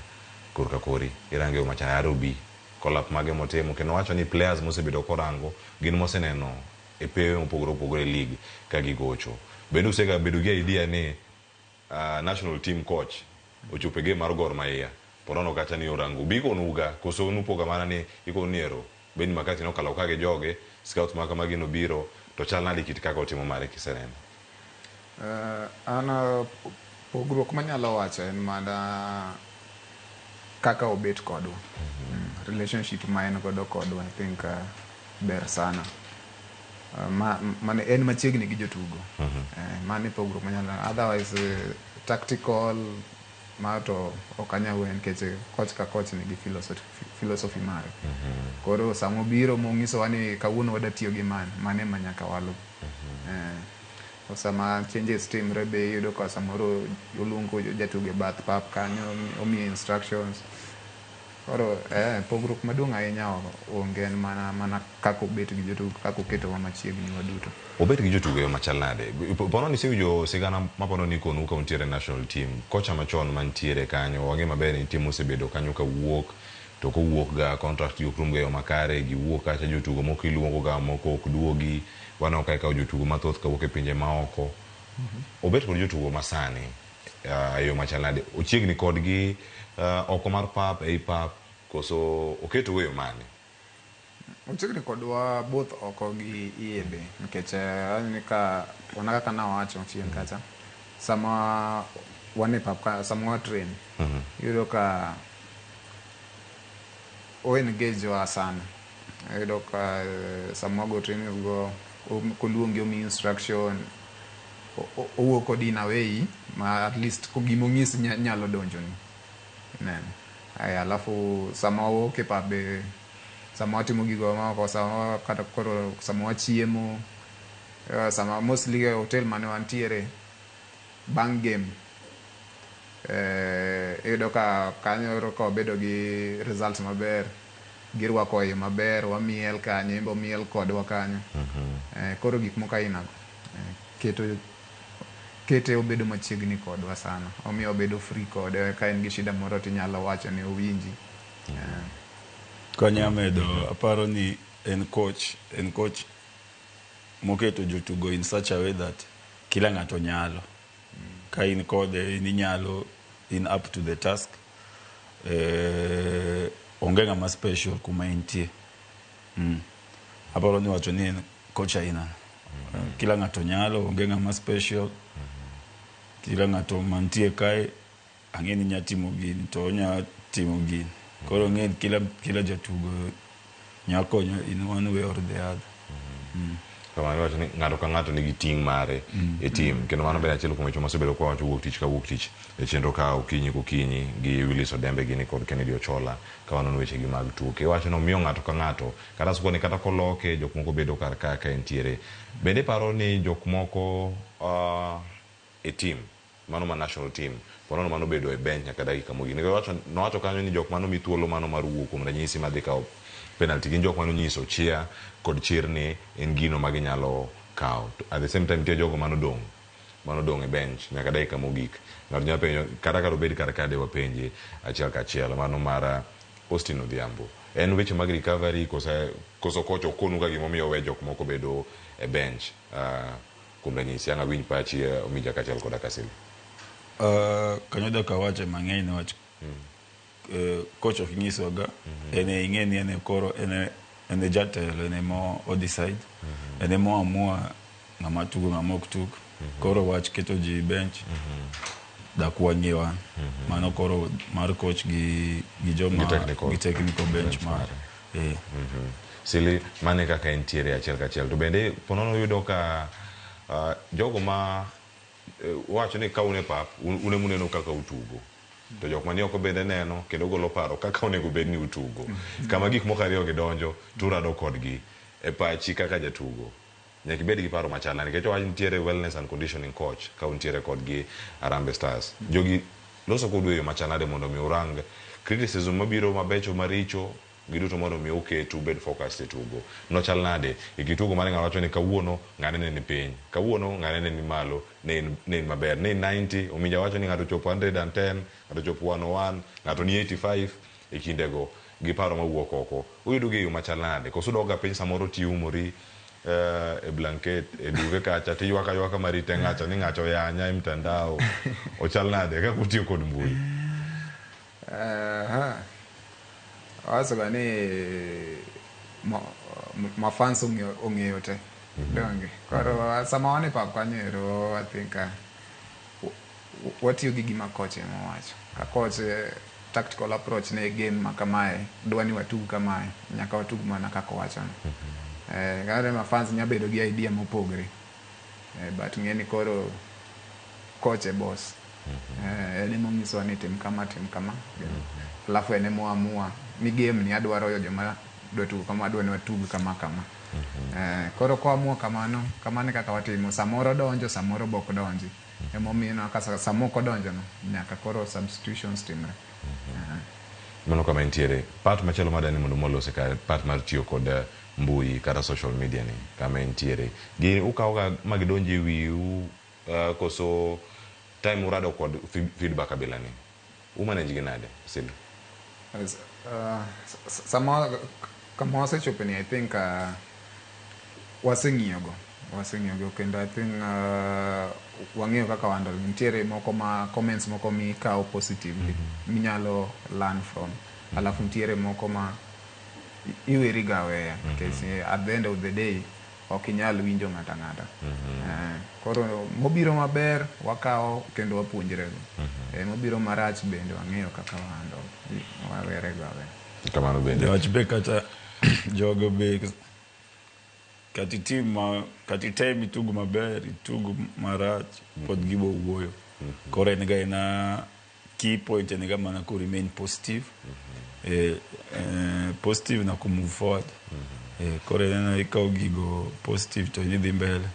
korka kori irange yo macha Arobi kolap mage motimo kendo wacho ni players mosebedo korango gin moseneno e pewe mopogore league ka gigocho bende usega bedo gi idea ni national team coach ochope game mar Gor Mahia porono kacha ni orango biko nuga koso nupoga mana ni iko niero Benny McCarthy no kala okage joge scouts maka magino biro to chal nadi kit kaka otimo mare kiseneno. Ana pogruok manyalo wacho en mana kaka obet kodwa. Relationship ma en godo kodwa I think ber sana. Mane en machiegni gi jotugo. Mane pogruok manyalo otherwise tactical mato okanya wen keche coach ka coach ni gi philosophy mare. Koro samo biro mongiso wani kawuono wada tiyo gi mane manyaka walu. Sama changes team rebe yudo ka samoro ulungo jatuge bath pap kanyo omi instructions. Koro pogruok maduong' ahinya onge mana kako bet gi jotugo kako keto wa machiegni waduto. Obet gi jotugo yo machal nade pono ni siwjo sigana mapono ni konu ka untiere national team kocha machon mantiere kanyo wange maber ni team osebedo kanyo ka wuok to ko wuok ga contract yo krum ga yo makare gi wuok kacha jotugo moko iluongo ga moko ok duogi wana okay ka jotugo mathoth ka wuok e pinje maoko. Obet kod jotugo masani yo machal nade ochiegni kodgi oko mar pap ei pap koso oketo weyo mane. Ochiegni kodwa both oko gi iebe nikech ni ka wanaka kana wacho chien kacha sama wane pap sama wa train yudo ka o engage wa sana yudo ka sama go training go koluongi omi instruction owo kodi na way ma at least ko gimongis nyalo donjo ni nen ay alafu sama woke pabe sama watimo gigo ma ko sama kata koro sama wachiemo sama mostly hotel mane wantiere bang game yudo ka kanyo ko bedo gi results maber girwako yo maber wamiel kanyo imbo miel kodwa kanyo koro gik moko inago kete obedo machiegni kodwa sana omiyo obedo free kode ka en gi shida moro tinyalo wacho ni owinji. Konya medo aparo ni en coach moketo jotugo in such a way that kila ng'ato nyalo ka in kode inyalo in up to the task onge ng'ama special kuma intie. Aparo ni wacho ni en coach aina kila ng'ato nyalo onge ng'ama special kila ng'ato mantie kae ang'eni nya timo gini to nya timo gini koro ng'en kila jatugo nyakonyo in one way or the other. Kama wacho ni ng'ato ka ng'ato nigi ting' mare e team kendo mano bende achiel kuom weche mosebedo kwa wacho wuok tich ka wuok tich e chenro ka okinyi kokinyi gi Willis Odembe gini kod Kennedy Ochola ka wanono weche gi mag tuke wacho no miyo ng'ato ka ng'ato kata sukoni kata koloke jok moko bedo kar ka entiere bende paro ni jok moko e team mano ma national team ponono mano bedo e bench nyaka dakika mogik no wacho kanyo ni jok mano mi thuolo mano mar wuok kuom ranyisi madhi kao penalty gin jok mano nyiso chia kod chir ni en gino ma ginyalo kao at the same time tie jogo mano dong e bench nyaka dakika mogik ng'ato nyalo penjo kata ka obed kar kade wapenje achiel ka achiel mano mar Austin Odhiambo en weche mag recovery koso kocho konu ka gimomiyo we jok moko bedo e bench kuom ranyisi ang' awinj pachi Omija kachiel koda Kasili. Kanyo daka wache mang'eny niwach coach ok nyisoga ene ing'e ni ene koro ene jatelo ene mo decide ene mo amua ng'ama tugo ng'ama ok tug koro wach keto ji bench dak wang'ewa mano koro mar coach gi joma gi technical bench mar Sili mane kaka entiere achiel kachiel to bende ponono yudo ka jogo ma wacho ni kaune pap une muneno kaka utugo to jok mani oko bende neno kendo golo paro kaka onego bed ni utugo kama gik moko ariyo gidonjo turado kodgi e pachi kaka jatugo nyaka ibed gi paro machal nikech wach nitiere wellness and conditioning coach ka untiere kodgi Harambee Stars jogi loso kodu e yo machanade mondo mi urang criticism mabiro mabecho maricho giduto mondo mi oketu bed focused e tugo no chal nade ikitugo mane ng'ato ni kawuono ng'ane ni piny kawuono ng'ane ni malo ne maber ne 90 Omija wacho ni ng'ato chopo 110 ng'ato chopo 101 ng'ato ni 85 e kindego gi paro mawuok oko uyudo gi yo machal nade kosudo ga piny samoro tiumori e blanket e duve kacha tiyuaka marite ng'acha ni ng'acho yanya e mtandao ochal nade kaka utiyo kod mbui also gani mafans ong'eyo te donge koro sama wane pap kanyero I think watiyo gi gima coach ema wacho ka coach tactical approach ne game makamae dwani watug kamae nyaka watug mana kaka wachono gare mafans nyabedo gi idea mopogre but ng'eni koro coach e boss ene monyiso ni tim kama alafu ene moamua ni game ni adwaro yo joma dwa tugo kama adwa ni watug kama koro koamua kamane kaka watimo samoro donjo samoro bok donji emomiyo kasa samoko donjo no nyaka koro substitutions timre mono kama entiere part machelo madani mondo molose ka part mar tiyo kod mbui kata social media ni kama entiere gi ukaoga magidonji wiu koso time urado kod feedback abila ni umanage ginade Sili sama kama wasechopeni I think waseng'iyogo kendo I think wang'eyo kaka wando nitiere moko ma comments moko mikao positively minyalo learn from alafu nitiere moko ma iweri gaweya because at the end of the day ok inyal winjo ng'ata koro mobiro maber wakao kendo wapuonjre mobiro marach bende wang'eyo kaka wando wawere gawe kamano bende wach be kata jogo be kati time itugo maber itugo marach pod gibo wuoyo koro en ga na key point en ga mana ko remain positive positive na ku move forward koro en ikaw gigo positive to ni dhi mbele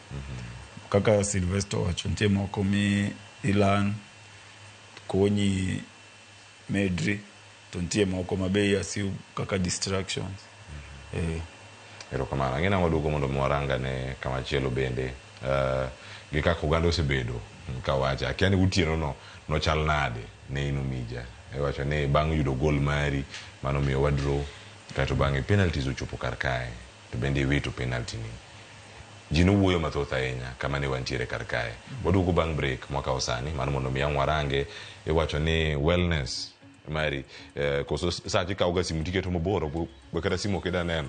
kaka Sylvester wacho nitie moko mi ilan konyi medri to nitie moko mabe yasiu kaka distractions erokamano ang'ena waduogo mondo mwaranga ne kama chielo bende gi kaka oganda osebedo kawacha akiani utieno no chal nade ne in Omija wacho ni bang' yudo gol mari mano miyo wadro kato bang'e penalties ochopo kar kae to bende wito penalty ni ji nowuoyo mathoth ahinya kama ne wantiere kar kae waduogo bang' break mwaka sani mano mondo miya warange iwacho ni wellness mari koso sachi ka uga simu tiketo moboro kata simu okida neno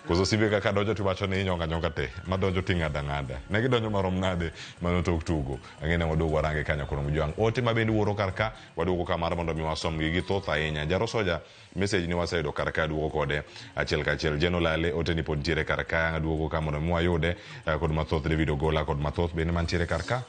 koso sibe kaka donjo tiwacho ni nyonga te madonjo ting'ada ne gidonjo marom nade mano tok tugo ang'ena waduogo warange kanyo kono mjwang ote mabende wuoro kar ka waduogo kamar mondo mi wasom gi thoth ahinya jaro soja message ni waseyudo kar ka duogo kode achiel kachiel jeno lale ote ni pod tiere kar ka duogo ka mondo mi wayude kod mathoth David Ogola kod mathoth bende mantiere kar ka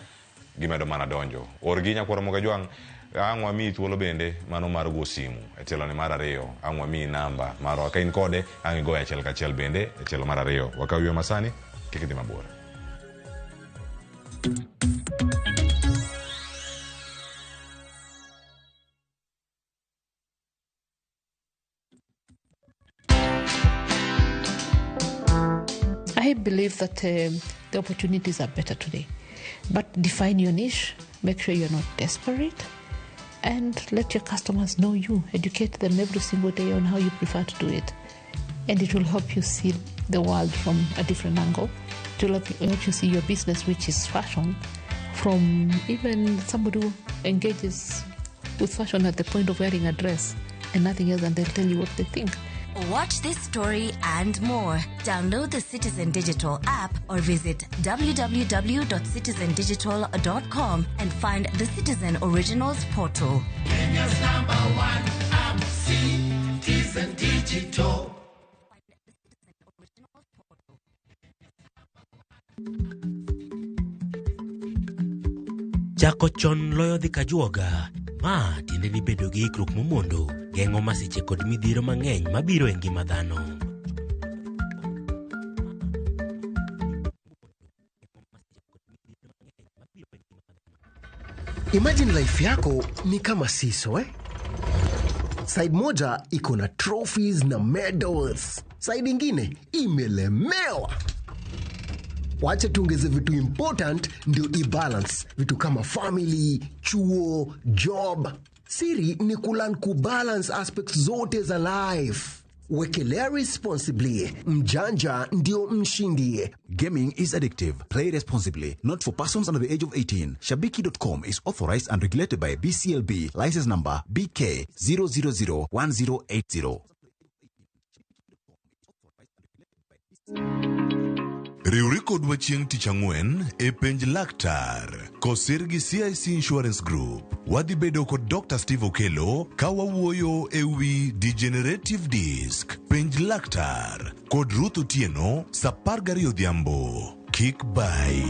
gimedo mana donjo orgi nyakwaro moga jwang ang'wa mi thuolo bende mano mar go simu e tielo ni mar ariyo ang'wa mi namba maro ka in kode ang' go achiel kachiel bende e tielo mar ariyo wakawiyo masani kik dhi mabor. I believe that the opportunities are better today, but define your niche, make sure you're not desperate, and let your customers know you. Educate them every single day on how you prefer to do it. And it will help you see the world from a different angle. It will help you see your business, which is fashion, from even somebody who engages with fashion at the point of wearing a dress and nothing else, and they'll tell you what they think. Watch this story and more. Download the Citizen Digital app or visit www.citizendigital.com and find the Citizen Originals portal. Kenya's #1 app, Citizen Digital. Chako chon loyo dhi kajuoga. Ma tiende ni bedo gi ikruok momondo, geng'o masiche kod midhiero mang'eny mabiro e ngima dhano. Imagine life yako ni kama siso, Side moja iko na trophies na medals. Side ingine imelemewa. Wacha tuongeze vitu important ndio i-balance. Vitu kama family, chuo, job. Siri ni kulan kubalance aspects zote za life. Wekelea responsibly. Mjanja ndio mshindi. Gaming is addictive. Play responsibly. Not for persons under the age of 18. Shabiki.com is authorized and regulated by BCLB. License number BK 0001080. Riwri kodwa chieng' tich ang'wen e penj laktar kosir gi CIC Insurance Group. Wadhi bedo kod Dr. Steve Okelo ka wawuoyo e wi degenerative disc. Penj laktar kod Ruth Otieno sa 12 odhiambo. Kik bai.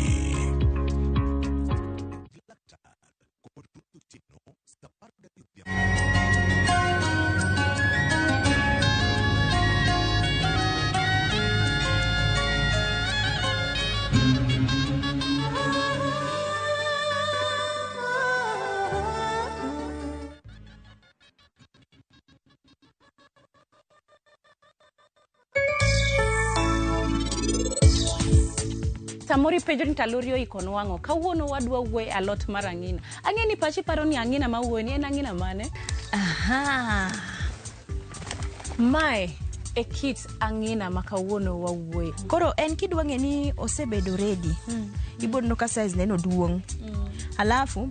Samori pejo ni talorio ikono wango. Kawuono wadwa wuoye a lot mar ang'ina. Ang'eni pachi paro ni ang'ina ma wuoye ni en ang'ina mane? Aha. Mae e kit ang'ina ma kawuono wawuoye. Koro en kidwa ng'e ni osebedo ready. Ibono ka size neno duong. Alafu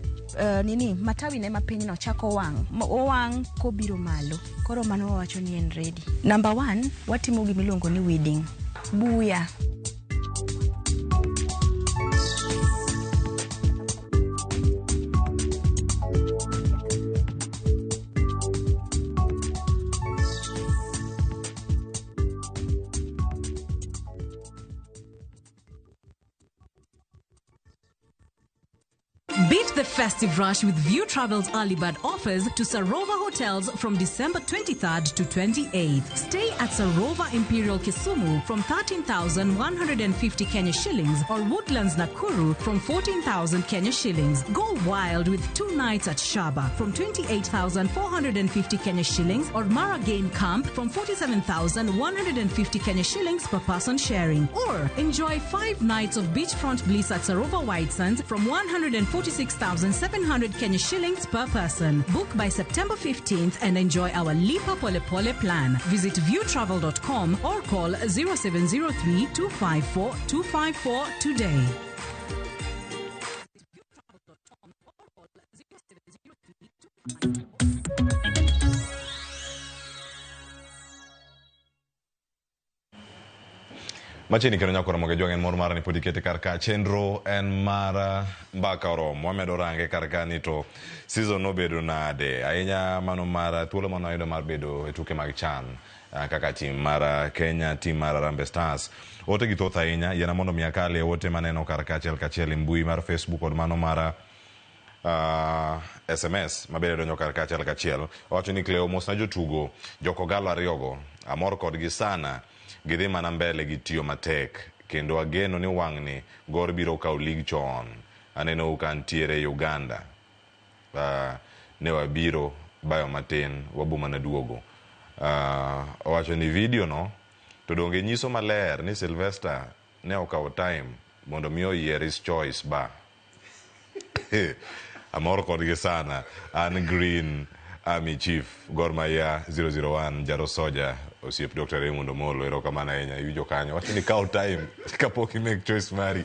matawi ne mapiny no chako wang'. Owang' kobiro malo. Koro mano wawacho ni en ready. Number 1, watimo gimiluongo ni weeding. Buya. Beat the festive rush with View Travel's early bird offers to Sarova hotels from December 23rd to 28th. Stay at Sarova Imperial Kisumu from 13,150 Kenya shillings or Woodlands Nakuru from 14,000 Kenya shillings. Go wild with 2 nights at Shaba from 28,450 Kenya shillings or Mara Game Camp from 47,150 Kenya shillings per person sharing. Or enjoy 5 nights of beachfront bliss at Sarova White Sands from 146,700 Kenya shillings per person. Book by September 15th and enjoy our Lipa Pole Pole plan. Visit viewtravel.com or call 0703 254 254 today. Machini kero nyakora moge jwangen mor mara ni podi kete karka chenro en mara mbaka oromo wamedo range karka ni to season no bedo nade ahinya mano mara thuolo mano ayudo mar bedo e tuke mag CHAN kaka tim mara Kenya, tim mara Harambee Stars. Ote gi thoth ahinya yana mondo miakale ote maneno karka achiel mbui mar Facebook kod mano mara SMS mabede donyo karka achiel wacho ni Cleo mos na jotugo Joko Galo ariyogo amor kodgi sana gidhi mana mbele gi tiyo matek kendo ageno ni wang'ni gor biro kaw lig chon. Aneno ukantiere Uganda ne wabiro bayo matin wabuma na duogo. Wacho ni video no to donge nyiso maler ni Sylvester ne okawo time mondo miyo Yeris Choice ba amor kodgi sana. An Green Army Chief Gor Mahia 001 Jaro Soja osiep Dr. Raymond Omolo erokamano ahinya iwinjo kanyo wacho ni kaw time kapok make choice mari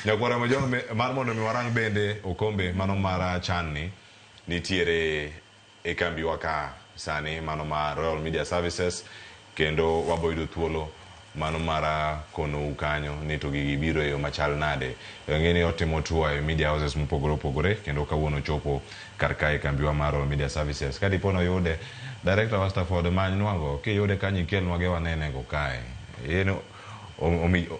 nyakwara majong mar mondo mi warang bende okombe mano mar channi nitiere e kambi waka sani mano mar Royal Media Services kendo waboyudo thuolo mano mara kono ukanyo ni to gigi biro e machal nade ngeni otimo tour e media houses mopogore opogore kendo kawuono chopo karka e kambi wa Royal Media Services kadi pono yude director wa Stafford Manywang'o ki yude kanyi kelnwa ge wanene go kae yeno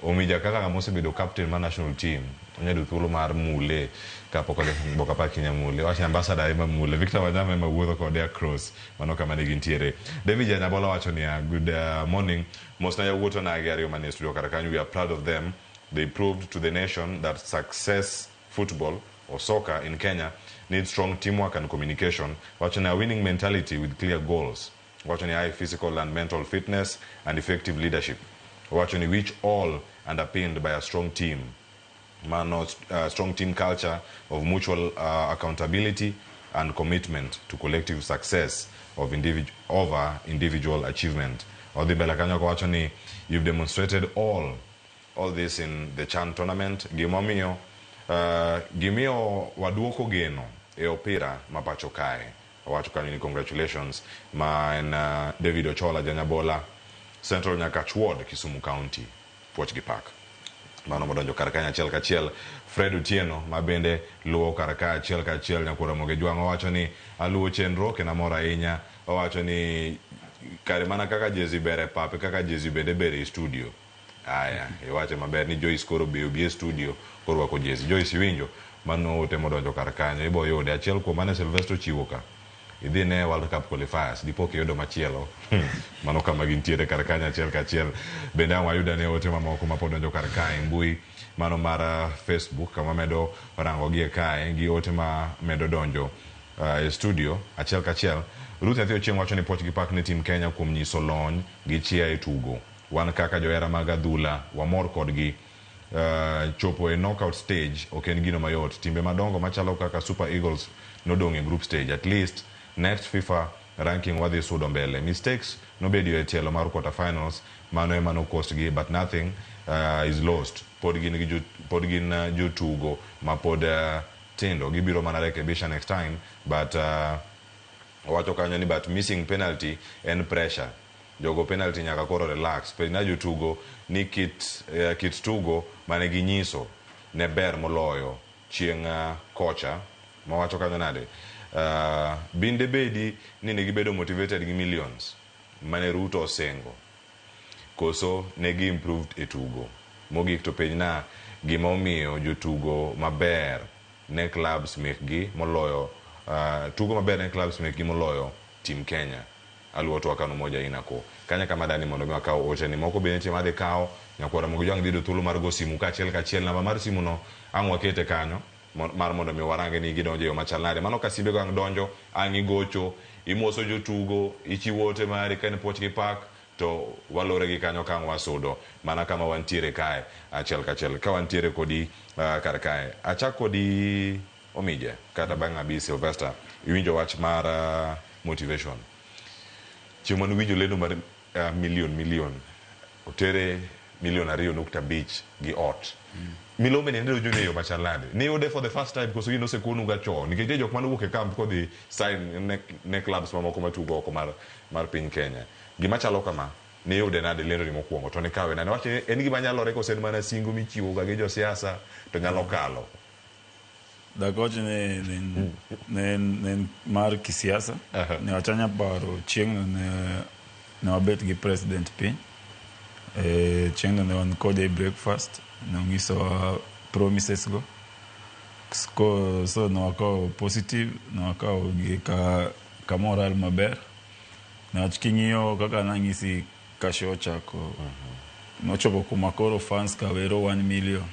omija kaka mosebedo captain mar national team onyedo thuolo mar mule kapok boka pa Kenya mule wacha ambassador ema mule Victor Wanyama ema wuotho kode across mano kama ne gintiere David Janyabola wacho ni good morning most na yawuoto na gari mane studio karakanyu we are proud of them they proved to the nation that success football or soccer in Kenya needs strong teamwork and communication wacho na winning mentality with clear goals wacho ni high physical and mental fitness and effective leadership wacho ni which all underpinned by a strong team strong team culture of mutual accountability and commitment to collective success of individual achievement. Odibela kanyo wacho ni you've demonstrated all this in the CHAN tournament. Gimomio waduoko geno e opira mapacho kae. Wacho kanyo ni congratulations man David Ochola Janyabola Central Nyakachwod Kisumu County Pochgi Park. Mano modonjo karakanya achiel kachiel Fred Otieno mabende luwo karaka achiel kachiel Nyakura Mogejwang' wacho ni aluwo chenro kena mora ahinya wacho ni kare mana kaka jezi bere pape kaka jezi bende bere studio aya iwache maber ni Joyce koro be studio koro wako jezi Joyce winjo mano temo donjo karakanya ibo yode achiel kuom mane Silvestre chiwo ka idhi ne World Cup qualifiers dipo ke yodo machielo mano kama gintiere karakanya achiel kachiel bende wayuda ne ote mamoko mapodonjo karakanya mbui mano mar Facebook kama medo rango gie kae gi ote ma medo donjo e studio achiel kachiel Ruth Athio Chieng' wacho ni Pochgi Park ne team Kenya kuom nyiso lony gi chia e tugo wan kaka johera mag adhula wamor kodgi chopo e knockout stage oken gino mayot timbe madongo machalo kaka Super Eagles nodong e group stage at least next FIFA ranking wadhi sudo mbele mistakes nobedio e tielo mar quarterfinals mano ema no cost gi but nothing is lost pod gin jotugo ma pod tindo gibiro mana rekebisha next time but wacho kanyo ni but missing penalty and pressure jogo penalty nyaka koro relax pena jotugo ni kit tugo mane ginyiso ne ber moloyo chieng' kocha mawacho kanyo nade binde bedi ni ne gibedo motivated gi millions mane Ruto osengo koso ne gi improved e tugo mogik to piny na gima omiyo jotugo maber ne clubs mekgi moloyo tugo maber ne clubs mekgi moloyo team Kenya aluoto wakano moja inako kanya kama dani mondo mi wakaw oche ni moko bende tie madhi kaw Nyakwara Mogejwang' dhido thuolo mar go simu kachiel kachiel namba mar simu no ang' wakete kanyo mar mondo mi warange ni gidonjo yo machal nade mano ka simbe go ang' donjo ang' igocho imoso jotugo ichiwo ote mari ka ne Pochgi Park to walore gi kanyo kang' wasudo mana kama wantiere kae achiel kachiel ka wantiere kodi kar kae achak kodi Omija kata bang' abi Sylvester iwinjo wach mar motivation chieng' mano winjo lendo mar million otere 2.5 gi ot milome ne ndio june yo machalade ne ode for the first time because you know se kunu ga cho nikije jok manu wuok camp ko di sign ne clubs mamoko matugo oko mar piny Kenya gima chalo kama ne yude nade lendo ni mokwongo to ne kawe na wacho en gima nyalo reko sen mana singo michiwo ga gi jo siasa to nyalo kalo dagoje ne mar kisiasa ne wachanya paro chieng' ne wabet gi president piny chieng' ne wan kode breakfast ne ongiso promises go so ne wakawo positive ne wakawo gi ka moral maber niwach king'iyo kaka nang'isi ka show ochako nochopo kuma koro fans kawero 1 million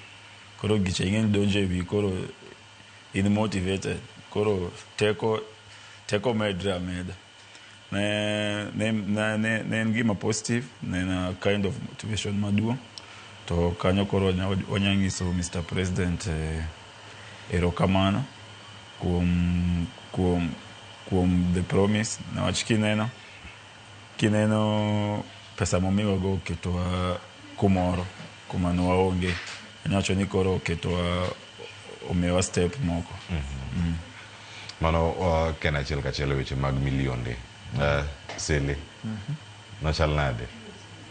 koro gicha ing'eni donjo e wi koro in motivated koro teko medre ameda ne en gima positive ne en a kind of motivation maduong' to kanyo koro wanyang'iso Mr. President erokamano kuom The Promise, nawach kineno pesa momiwago oketowa kumoro kuma nwaonge, anyawacho ni koro oketowa omiwa step moko. Mano ken achiel kachiel weche mag milionde. Sele nochal nade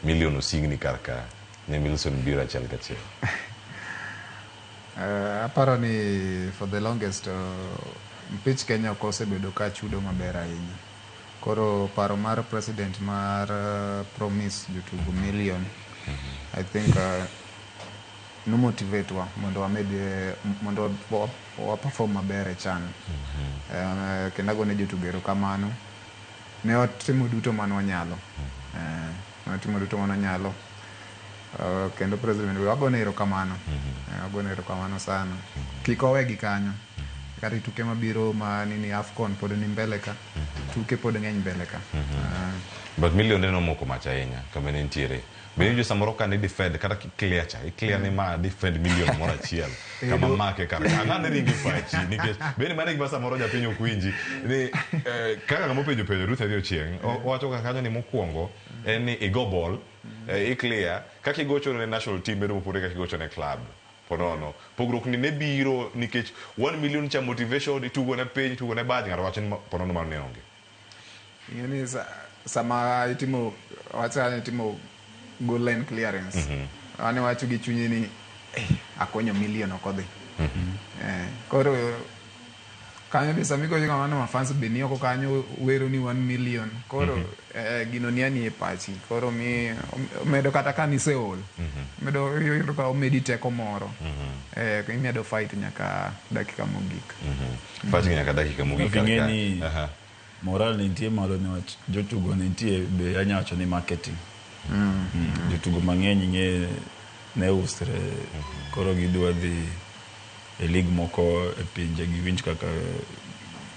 milion osigni karka ne Milson biro achiel kachiel? Aparo ni for the longest mpich Kenya ok osebedo ka chudo maber ahinya. Koro paro mar president mar Promise jotugo million, I think no motivate wa mondo wa perform maber e chan. Kendo agone jotugo erokamano. Ne watimo duto mane wanyalo. Watimo duto mane wanyalo. Kendo president wagone erokamano. Wagone erokamano sana. Kik owegi kanyo. Kari tuke mabiro ma nini AFCON pod ni mbele ka. Tuke pod ng'eny mbele ka. But million no moko macha ahinya kama ne ntiere. Be jo samoro ka ni defend kata clear cha. Clear ni ma defend million moro achiel. Kama make kar. Ang'ane ringi pachi nikech be ni mane gima samoro japinyo kuinji ni kaka ngamo penjo Ruth Adiochieng wacho kanyo ni mokuongo en ni igo ball clear kaka igocho ne national team bedo mopore kaka igocho ne club. Ponono pogrok ni ne biro nikech 1 million cha motivation itugo ne page itugo ne badge ngaro wachin ponono mar ne onge. Yani sama itimo goal line clearance. Ane wacho gi chunyi ni akonyo million okodhi. Koro kanyo ni samiko joka mano mafans beni oko kanyo wero ni 1 million. Koro gino niani e pachi. Koro medo kata kani seol. Medo yiro ka omedi teko moro. Imedo fight nyaka dakika mogik. Fight nyaka dakika mogik. Kingeni moral ni ntie malo ni jotugo ni ntie be anyawacho ni marketing. Jotugo mang'eny ng'e ne usre koro gidwa dhi e league moko e pinje giwinj kaka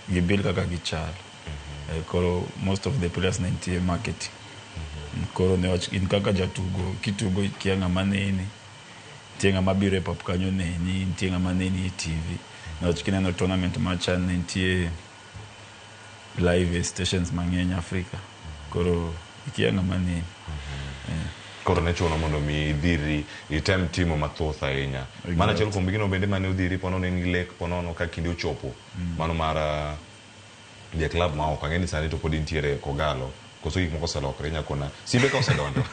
gibil kaka gichal. Koro most of the players ne ntie marketing. Koro ne wach in kaka jatugo kitugo kia ng'ama neni tie ng'ama biro e pap kanyo neni ntie ng'ama neni e TV. Ne wach kineno tournament machan ne ntie live stations mang'eny Afrika. Koro ikia ng'ama neni. Koro ne chuno mondo mi idhiri item timo mathoth ahinya. Mana achiel kuom gino bende mane udhiri ponono en lek ponono ka kinde ochopo. Mano mar the club ma ok ang'eni sani to pod intiere Kogalo. Koso gik moko oselokore nyakona. Simbe ka osedonjo.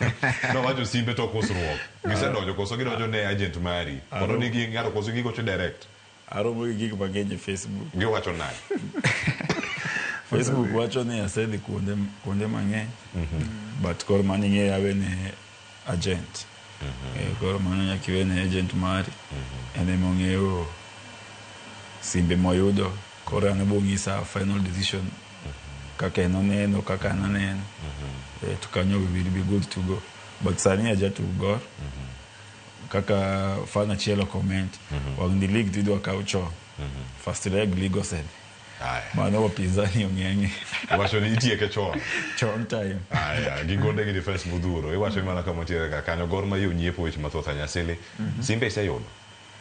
No wacho Simbe to kosruok. Gisedonjo koso gidonjo ne agent mari. Pono ni ng'ato koso gigocho direct. Aromo gi gik mang'eny e Facebook. Giwacho nade? Facebook wacho ni asedhi kuonde mang'eny. But koro mano ing'e yawe ne agent. Koro mano nyaka iwe ne agent mari. En ema ong'eyo simbe moyudo. Koro an ebo ng'isa final decision kaka en oneno kaka an aneno. To kanyo we will be good to go. But sani aja tugo kaka fan achielo comment wang ni league tidwa kawo chon. First leg league osedhi. Mano wapinzani ong'eng'e. Wacho ni itieke chon. Chon time. Gigonde gi defense modhuro. Iwacho mana kama tiere ka kanyo Gor Mahia onyiepo weche mathoth anyasili. Simbe iseyudo.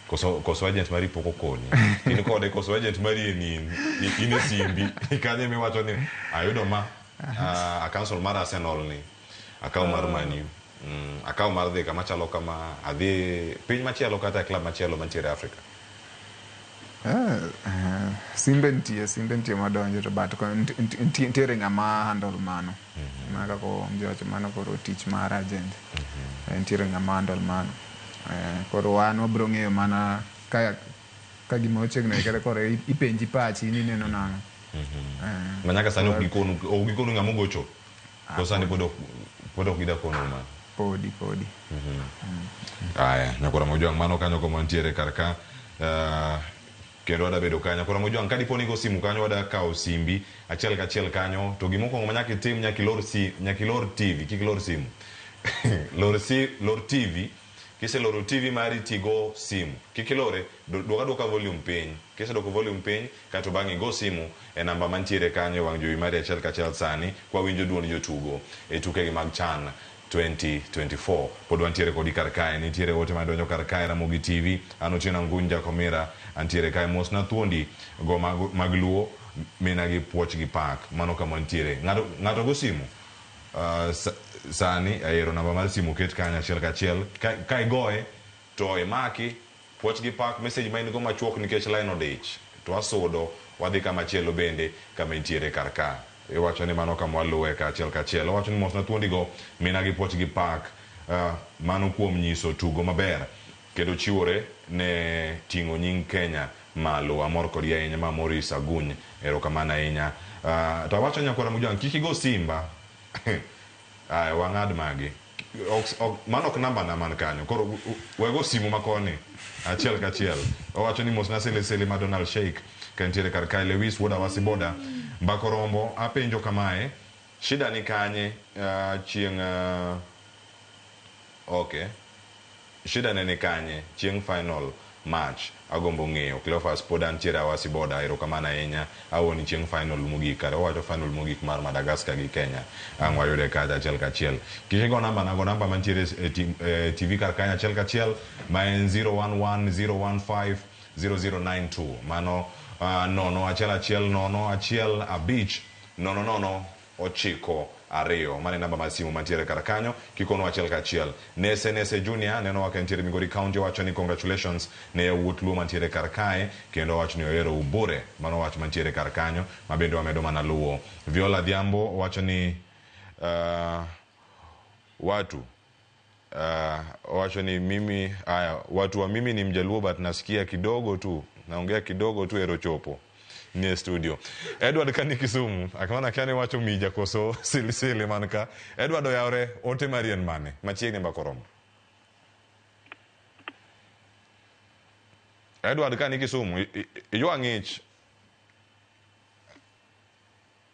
Koso agent mari poko koni. Kini kode koso agent mari ine simbi. Kanyo miwacho ni ayudo ma a cancel mar Arsenal ni. Akaw mar Man U. Akaw mar dhi kama chalo kama adhi piny machielo kata club machielo mantiere Afrika. Simbe ntie madonjo to but ntiere ng'ama handle mano. Maka ko mjocho mano koro tich mar agent. Ntiere ng'ama handle mano. Koro wan wabro ng'eyo mana ka gima ochiegno ikere koro ipenji pachi ni neno nang'o. Manyaka sani ok gikonu ng'ama gocho. To sani pod ok gida kono ma. Podi. Aya, nyakora mojwang' mano kanyo kuma ntiere karka kendo wada bedo kanyo. Kora mojwang' ka dipo ni go simu kanyo wada kawo simbi achiel kachiel kanyo to gimokwongo ma nyaka itim nyaka ilor TV kik ilor simu. Lor TV kiseloro TV mari tigo simu kikilore duoka volume piny kisedoko volume piny kato bang'e go simu e namba mantiere kanyo wang' jowi mari achiel kachiel sani kwa winjo duond jotugo e tukegi mag CHAN 2024 pod wantiere kodi kar kae nitiere ote madonjo kar kae Ramogi TV an Otieno Angunya Komera antiere kae mos na thuondi go mag luo mina gi puoch gi pak mano kama ntiere ng'ato go simu sani aero namba mar simu ket kanya achiel kachiel ka igoye to imaki puoch gi pak message ma in go machuok nikech line odich to asudo wadhi kama chielo bende kama ntiere kar ka iwacho ni mano kama waluwe ka achiel kachiel wacho ni mos na thuondi go mina gi puoch gi pak mano kuom nyiso tugo maber kendo chiwore ne ting'o nying Kenya malo amor kodi ahinya ma Maurice Aguny erokamano ahinya to awacho nyakora mujang kik igo simba ay wang'ad magi mano ok namba na man kanyo koro wego simu makoni achiel kachiel owacho ni mos na sele ma Donald Sheikh kantiere kar kae Lewis Woda Wasiboda Mbako Rombo apenjo kamae shida ni kanye chieng' okay shida ni kanye chieng' final match agombo ng'eyo Cleophas pod antiere Wasiboda erokamano ahinya awoni chieng' final mogik kare owacho final mogik mar Madagascar gi Kenya ang' wayude kacha achiel kachiel kishigo namba mantiere TV kar kanya achiel kachiel ma en 011-015-0092 mano nono achiel nono achiel abich nono ochiko ariyo mane namba mar simu mantiere kar kanyo kikono achiel kachiel Nese Junior neno wake ntiere Migori County wacho ni congratulations ne wuot luo mantiere kar kae kendo wacho ni ohero ubure mano wacho mantiere kar kanyo mabende wamedo mana luo Viola Dhiambo wacho ni wacho ni mimi watu wa mimi ni Mjaluo but nasikia kidogo tu naongea kidogo tu ero chopo ni studio Edward Kani Kisumu akaona kiani wacho mija koso silisili manka Edward oyawre ote Marian mane machiegni Mbako Rombo Edward Kani Kisumu iywa ng'ich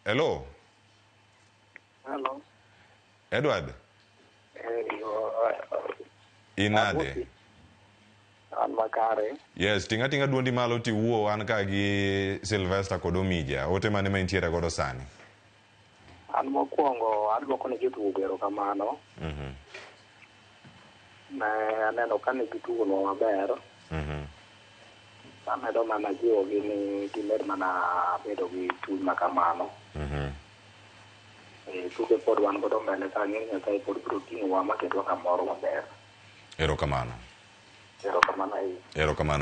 hello Edward inade an makare yes tinga duondi malo ti wuo an ka gi Sylvester Kodomija ote mane ma intiere godo sani an mokwongo adwoko ne jotugo erokamano ne aneno ka ne gitugo no maber amedo mana jiwogi ni gimed mana bedo gi chuny makamano tuke pod wan godo mbele kanyo Nyasaye pod biro ting'owa maketwa kamoro maber erokamano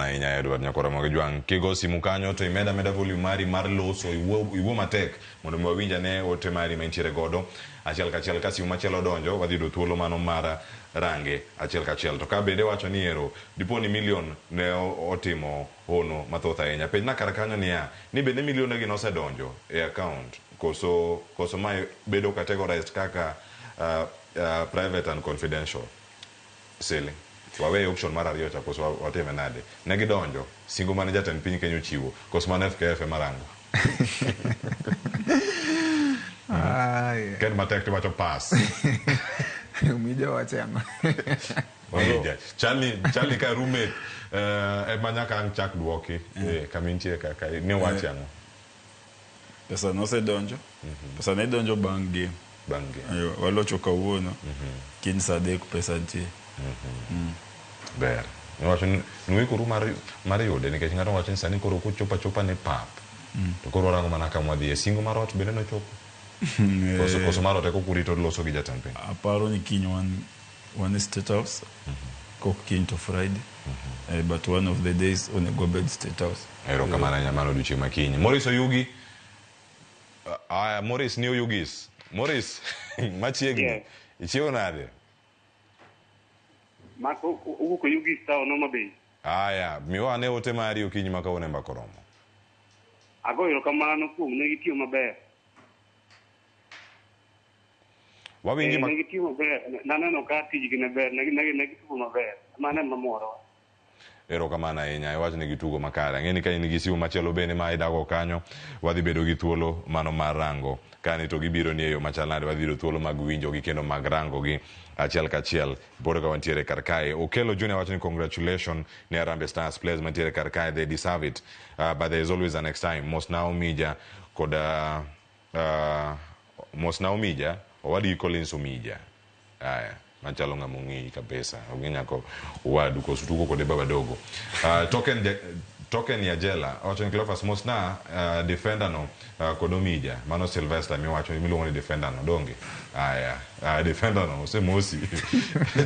ahinya Edward Nyakora Mogi Jwang kigo simu kanyo to imeda volume mari mar loso iwuo matek mondo mwawinja ne ote mari mantiere godo achiel kachiel ka simu machielo donjo wadhi do thuolo mano mar range achiel kachiel to ka bende wacho ni ero dipo ni milion ne otimo hono mathoth ahinya penj na kar kanyo ni bende milion gi nosedonjo e account koso ma bedo categorized kaka private and confidential selling wawe option mar ariyo cha koso wateme nade ne gidonjo singo mane jatend piny Kenya chiwo koso mane FKF marango ken matek to wacho pass umija wachama Charlie ka roommate e manyaka ang chak duoki kamintie kaka ne wachamo pesa no se donjo pesa ne donjo bang game ayo walocho kawuono kin sadek pesa ntie ber wacho nuikuru mar yude nikech ng'ato wacho ni sani koro kuchopa ne pap to koro rango mana kama wadhi e singo mar ot bende nochopo koso mar ot eko kurito loso gi jatend piny aparo ni kiny one state house kok kiny to Friday but one of the days onego bed state house erokamano ahinya mano odiochieng' makiny Maurice Oyugi Maurice ni Oyugis Maurice machiegni ichiewo nade Mako uko Yugi sawa no mabe. Aya, miwa ne ote mari okinyi makawone Mbako Rombo. Agoyo kamano kuom ne gitiyo maber. Wawinji ne gitiyo maber. Naneno ka tijgi ne ber, ne gitugo maber. Mane mamoro. Erokamano ahinya iwacho ni gitugo makare ang'eni ka in gi simu machielo bende ma idago kanyo wadhi bedo gi thuolo mano mar rango kani to gibiro ni e yo machal nade wadhi yudo thuolo mag winjo gi kendo mag rango gi achiel kachiel pod ka wantiere kar kae Okello Junior wacho ni congratulations ne Harambee Stars players mantiere kar kae they deserve it but there is always a next time Mos Naomija kod Mos Naomija owadi Collins Omija Aya, machalo ng'among'i kabisa. Ong'enya ko wadu ko sutuko kode baba dogo. Token ya jela. Ochen Cleophas Mosna defender no Kodomija. Mano Sylvester miwacho miluongo ni defender no donge. Aya, defender no se mosi.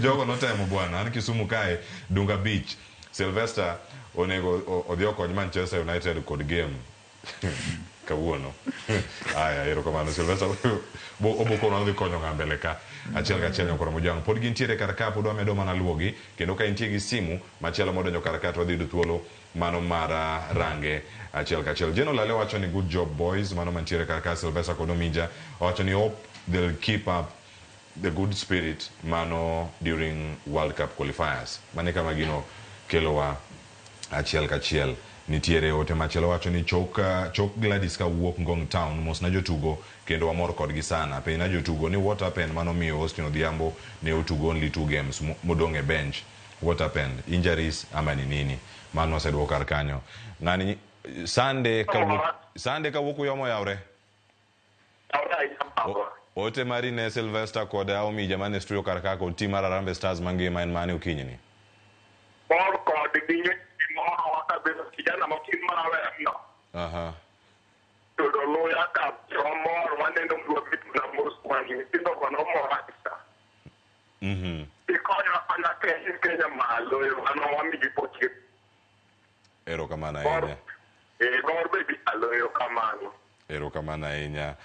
Jogo no temo bwana. An Kisumu kae Dunga Beach. Sylvester onego odhi okony Manchester United kod game. Kawuono. Aya, erokamano Sylvester obokono odhi konyo ng'ambele ka. Achiel kachiel nyokoro mojang. Pod gintiere kar ka pod wamedo mana luogi kendo ka intie gi simu machielo modonjo kar ka to wadhi yudo thuolo mano mar range achiel kachiel. Jeno Lale wacho ni good job boys, mano mantiere kar ka Sylvester Kodomija wacho ni hope they'll keep up the good spirit mano during World Cup qualifiers. Mane kama gino kelowa achiel kachiel. Nitiere ote machielo wacho ni chok Gladys ka wuok Ngong Town mos na jotugo kendo wamor kodgi sana. Pe na jotugo ni what happened mano miyo Austin Odhiambo ne otugo only 2 games modong e bench. What happened? Injuries ama ni nini? Mano wasedwo kar kanyo. Ng'ani Sunday ka wuok yomo yawre. Ote mari ne Sylvester kod Omija mane studio kar ka kod team mar Harambee Stars mangima en mane okinyi ni. Mor kod ginyo moro wakabedo kijana matin marawe no. Aha. Todo loya ka mor wanendo mwa vitu na mos kwani tindo kwa no mor akisa. Ikonya ana Kenya malo ano wamiji pochi. Erokamano ahinya. Mor baby aloyo kamano. Erokamano ahinya.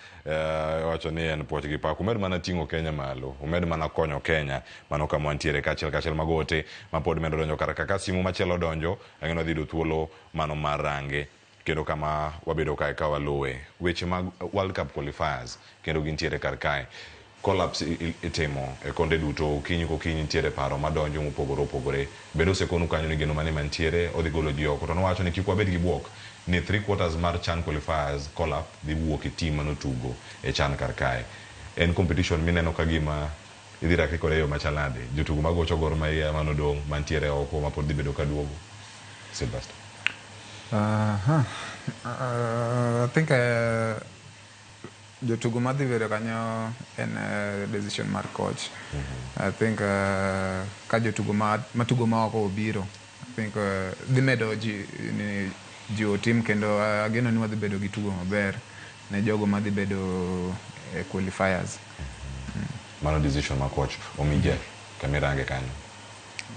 Wacho ni en puoch gi pak. Umed mana ting'o Kenya malo. Umed mana konyo Kenya. Mano kama wantiere kachiel magote. Mapod medo donjo kar ka simu machielo donjo. Ang'eno dhi do thuolo mano mar range. Kendo kama wabedo kae ka waluwe. Weche mag World Cup qualifiers. Kendo gintiere kar kae. Collapse itimo e konde duto kinyi ko kinyi tiere paro madonjo mopogore bedo sekonu kanyo ni geno mane mantiere odhi golo ji oko to nowacho ni kik wabed gi buok ni 3/4 mar CHAN qualifiers collapse dhi wuok e team manotugo e CHAN kar kae en competition mineno ka gima idhi rake kore yo machalade jotugo magocho Gor Mahia manodong mantiere oko mapod dhi bedo ka duogo Sylvester. I think jotugo madhi bedo kanyo en decision mar coach. I think ka jotugo matugo maoko obiro I think dhi medo jiwo team kendo ageno ni wadhi bedo gi tugo maber ne jogo madhi bedo qualifiers. Mano decision mar coach Omija kamerange kanyo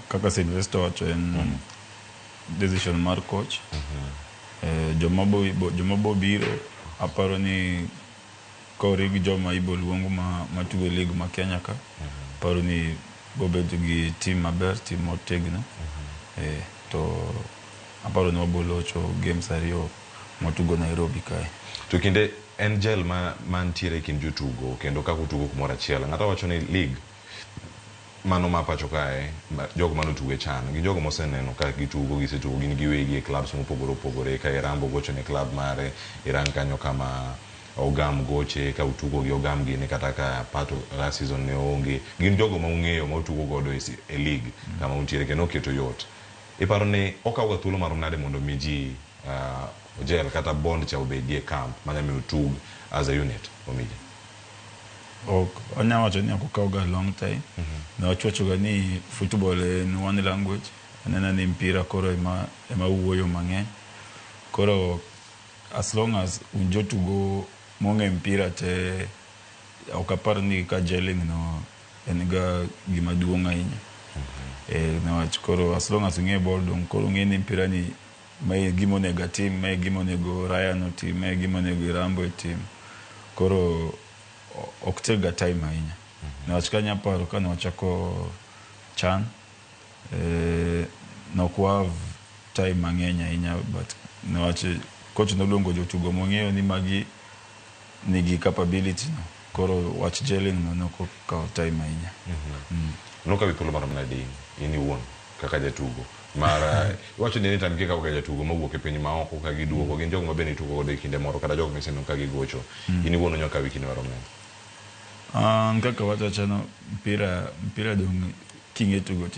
kaka Sylvester wacho en decision mar coach. Joma bo biro aparo ni kore gi joma ibo luongo matugo league ma Kenya ka paro ni bobedo gi team maber, team motegno. To aparo ni wabolocho games ariyo matugo Nairobi kae. To kinde en gel mantiere kind jotugo kendo kako tugo kumoro achiel. Ng'ato wacho ni league mano ma pacho kae jogo manotugo e CHAN gi jogo moseneno ka gitugo gisetugo gin giwegi e clubs mopogore ka Irambo gocho ne club mare Iran kanyo kama Ogam goche ka utugo gi Ogam gini kata ka pato last season ne onge gin jogo ma ung'eyo ma utugo godo e league kama untiere kendo keto yot iparo ni okawa thuolo mar nade mondo miji ojel kata bond cha obedie camp manya mi utug as a unit Omija. Anya wacho ni akokawga long time na wachochoga ni football en one language anena ni mpira koro ema uwoyo mang'eny koro as long as unjotugo monge mpira te okapar ni ka gelling no en ga gima duong' ahinya na wach koro as long as unge ball dong koro unge ni mpira ni mai gimo nego team mai gimo nego Ryan team mai gimo nego Irambo team koro oktega time ahinya na wach kanya paro kana wachako CHAN no kwa time mang'eny ahinya but na wach coach nolongo jotugo mong'eyo ni magi nigi capability no koro wach gelling no ko ka time ahinya. Noka vithuolo mar mnadi ini won kaka jatugo mara wacho ni time kika ka jatugo mawuok e piny maoko ka giduogo gin jogo mabeni tugo godo e kinde moro kata jogo miseno ka gigocho ini won nyoka wikini mar mnadi. Nkaka wacho chano mpira dong tingetugo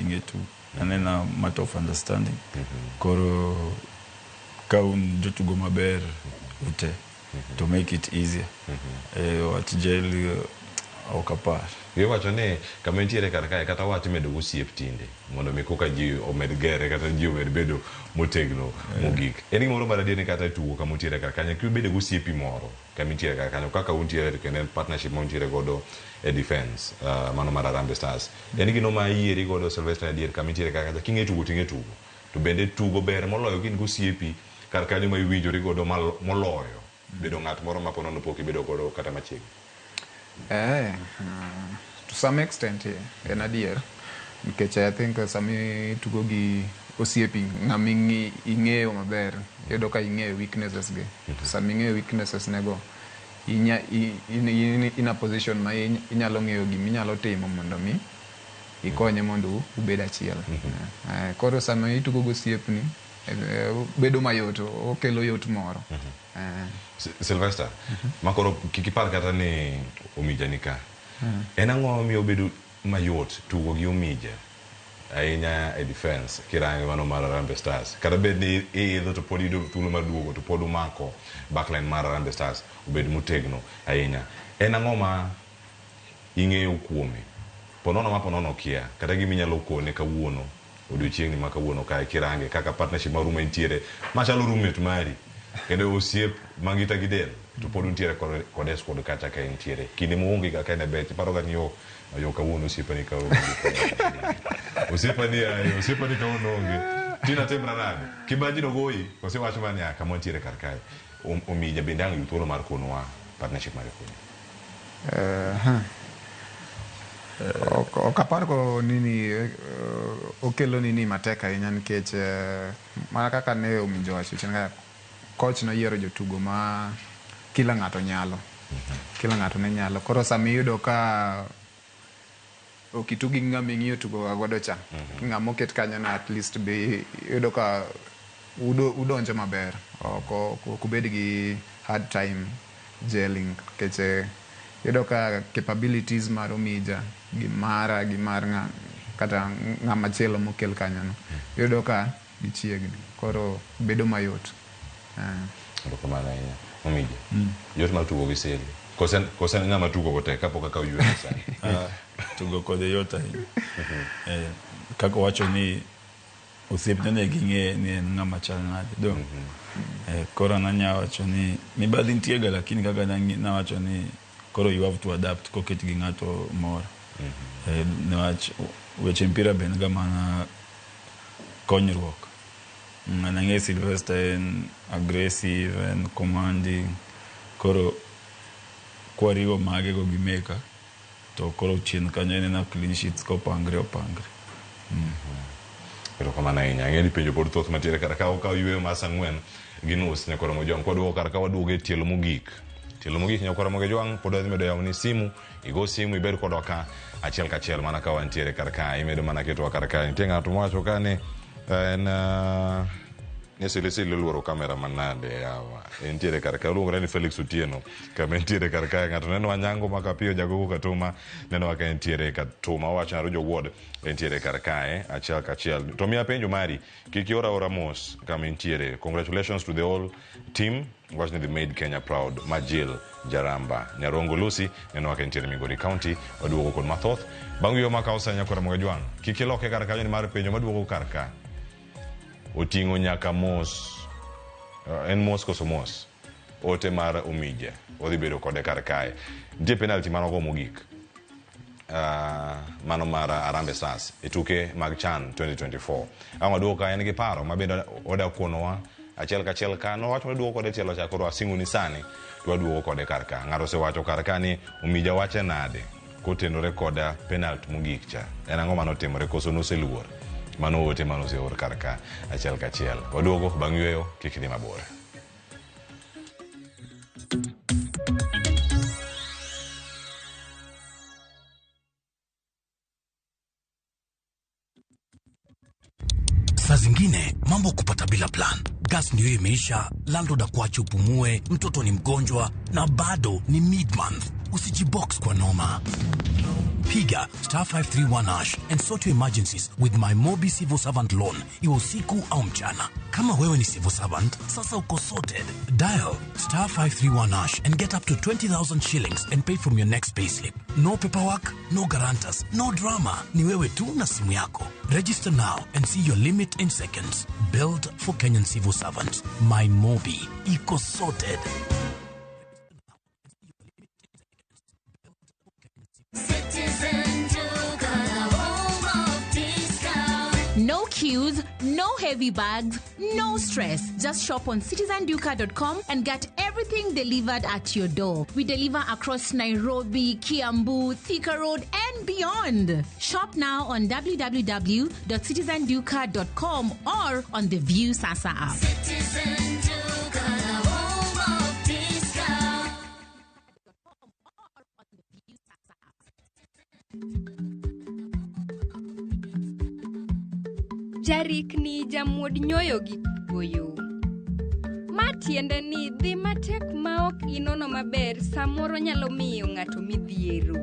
anena matter of understanding koro kaun jotugo maber ute to make it easier what gel okapar. Yo wacho ni kama nitiere kar kae kata wach medo osiep tinde mondo mi koka ji omed gere kata ji omed bedo motegno mogik. En gimoro mar adier ni kata tugo kama nitiere kar kanyo kibedo gosiepi moro kama nitiere kar kanyo kaka untiere kendo partnership montiere godo e defense mano mar Harambee Stars. En gino ma yieri godo Sylvester adier kama nitiere kar kanyo kinge tugo to bende tugo ber moloyo gin gosiepi kar kanyo ma iwinjori godo moloyo bedo ng'at moro ma ponono pok ibedo godo kata machiegni. To some extent, en adier. Nikech I think sami tugo gi osiepi ng'ami ing'eyo maber, yudo ka ing'eyo weaknesses ge. Sami ing'eyo weaknesses nego, in a position ma inyalo ng'eyo gima inyalo timo mondo mi ikonye mondo ubed achiel. Koro sami tugo gi osiepni, bedo mayot, okelo yot moro. Sylvester, makoro kikipar kata ni Omija nika. En ang'o miyo bedo mayot tugo gi Omija ahinya e defense kirango mano mar Harambee Stars. Kata bed ni idho to pod yudo thuolo mar duogo to pod umako backline mar Harambee Stars obed motegno ahinya. En ang'o ma ing'eyo kuome? Ponono kia kata gima inyalo kone kawuono odiochiengni ma kawuono kae kirange kaka partnership mar Ruma intiere machalo roommate mari kendo osiep mangita gidel to pod untiere kod squad kata ka intiere kinde muongi kaka ne bet paro ga ni yo kawuono osiepani ka osiepani ka ononge tina tembra nade kibajino goyi osewacho mania kama intiere kar kae Omija bende ang' thuolo mar konwa partnership mar konyo. Okapar ko nini okelo nini mateka ahinya nikech mana kaka ne Omija wacho chien coach no yiero jotugo ma kila ng'ato nyalo. Kila ng'ato ne nyalo. Koro sami yudo ka okitugi ng'ama ing'iyo tugo godo cha. Ng'ama oket kanyo na at least be yudo ka udonjo maber. Kubed gi hard time gelling keche yudo ka capabilities mar Omija gimara kata ng'ama chielo mokel kanyo no. Yudo ka gichiegni. Koro bedo mayot. Kamano ahinya. Omija. Yot mar tugo gi Seli. Kosen ng'ama tugo gote kapok aka oyuo sani. Tugo kode yot ahinya. Kaka wacho ni osiepne ne ging'e ni en ng'ama chal nade. Do. Koro nanya wacho ni mibadhi ntiega lakini kaka nawacho ni koro you have to adapt koket gi ng'ato moro. Niwach weche mpira ben ga mana konyruok. Nange Sylvester en aggressive and commanding. Koro kwarigo mage go gimeka to koro chien kanyo en clean sheets opangre. Pero kamano ahinya ng'eni penjo pod thoth matiere kata ka yweyo mas ang'wen gi nus nyakoro mojwang' kwaduogo kar ka waduogo e tielo mogik nyakoro mojwang' pod wadhi medo yawoni simu igo simu ibed kodwa ka achiel kachiel mana ka wantiere kar ka imedo mana ketwa kar ka nitie ng'ato mowacho ka ni en Sili luoro kamera manade yawa entiere kar ka luongore ni Felix Otieno kama entiere kar ka ng'ato neno wanyango maka piyo jagogo katuma neno waka entiere katuma wacho na Rojo Ward entiere kar kae achiel kachiel to miya penjo mari kiki ora mos kama entiere. Congratulations to the whole team watching the made Kenya proud. Majil Jaramba Nyarongo Lucy neno waka entiere Migori County waduogo kod mathoth bang' yo maka osanya kora mogajwang' kiki loke kar ka ni mar penjo maduogo kar ka oting'o nyaka mos en mos koso mos ote mar Omija odhi bedo kode kar kae nitie penalty manogo mogik mano mar Harambee Stars e tuke mag CHAN 2024 ama duoko ka en gi paro mabende oda kuonowa achiel kachiel ka nowacho ni duoko kode tielo chakoro asing'o ni sani twaduogo kode kar ka ng'ato osewacho kar ka ni Omija wache nade kotenore koda penalty mogik cha en ang'o manotimore koso noseluor mano ote mano seor kar ka achiel kachiel waduogo bang' yweyo kik idhi mabor. Saa zingine mambo kupata bila plan. Gas ndiyo imeisha, landlord akuache upumue, mtoto ni mgonjwa na bado ni mid-month. Usijibox kwa noma. Piga *531# and sort your emergencies with my Mobi Civil Servant Loan, iwe usiku au mchana. Kama wewe ni civil servant, sasa uko sorted. Dial *531# and get up to 20,000 shillings and pay from your next payslip. No paperwork, no guarantors, no drama. Ni wewe tu na simu yako. Register now and see your limit in seconds. Built for Kenyan civil servants. My Mobi. Iko sorted. No queues, no heavy bags, no stress. Just shop on citizenduka.com and get everything delivered at your door. We deliver across Nairobi, Kiambu, Thika Road, and beyond. Shop now on www.citizenduka.com or on the View Sasa app. Jarik ni jamuod nyoyo gi goyo. Matiende ni dhi matek maok inono maber samoro nyalo miyo ng'ato midhiero.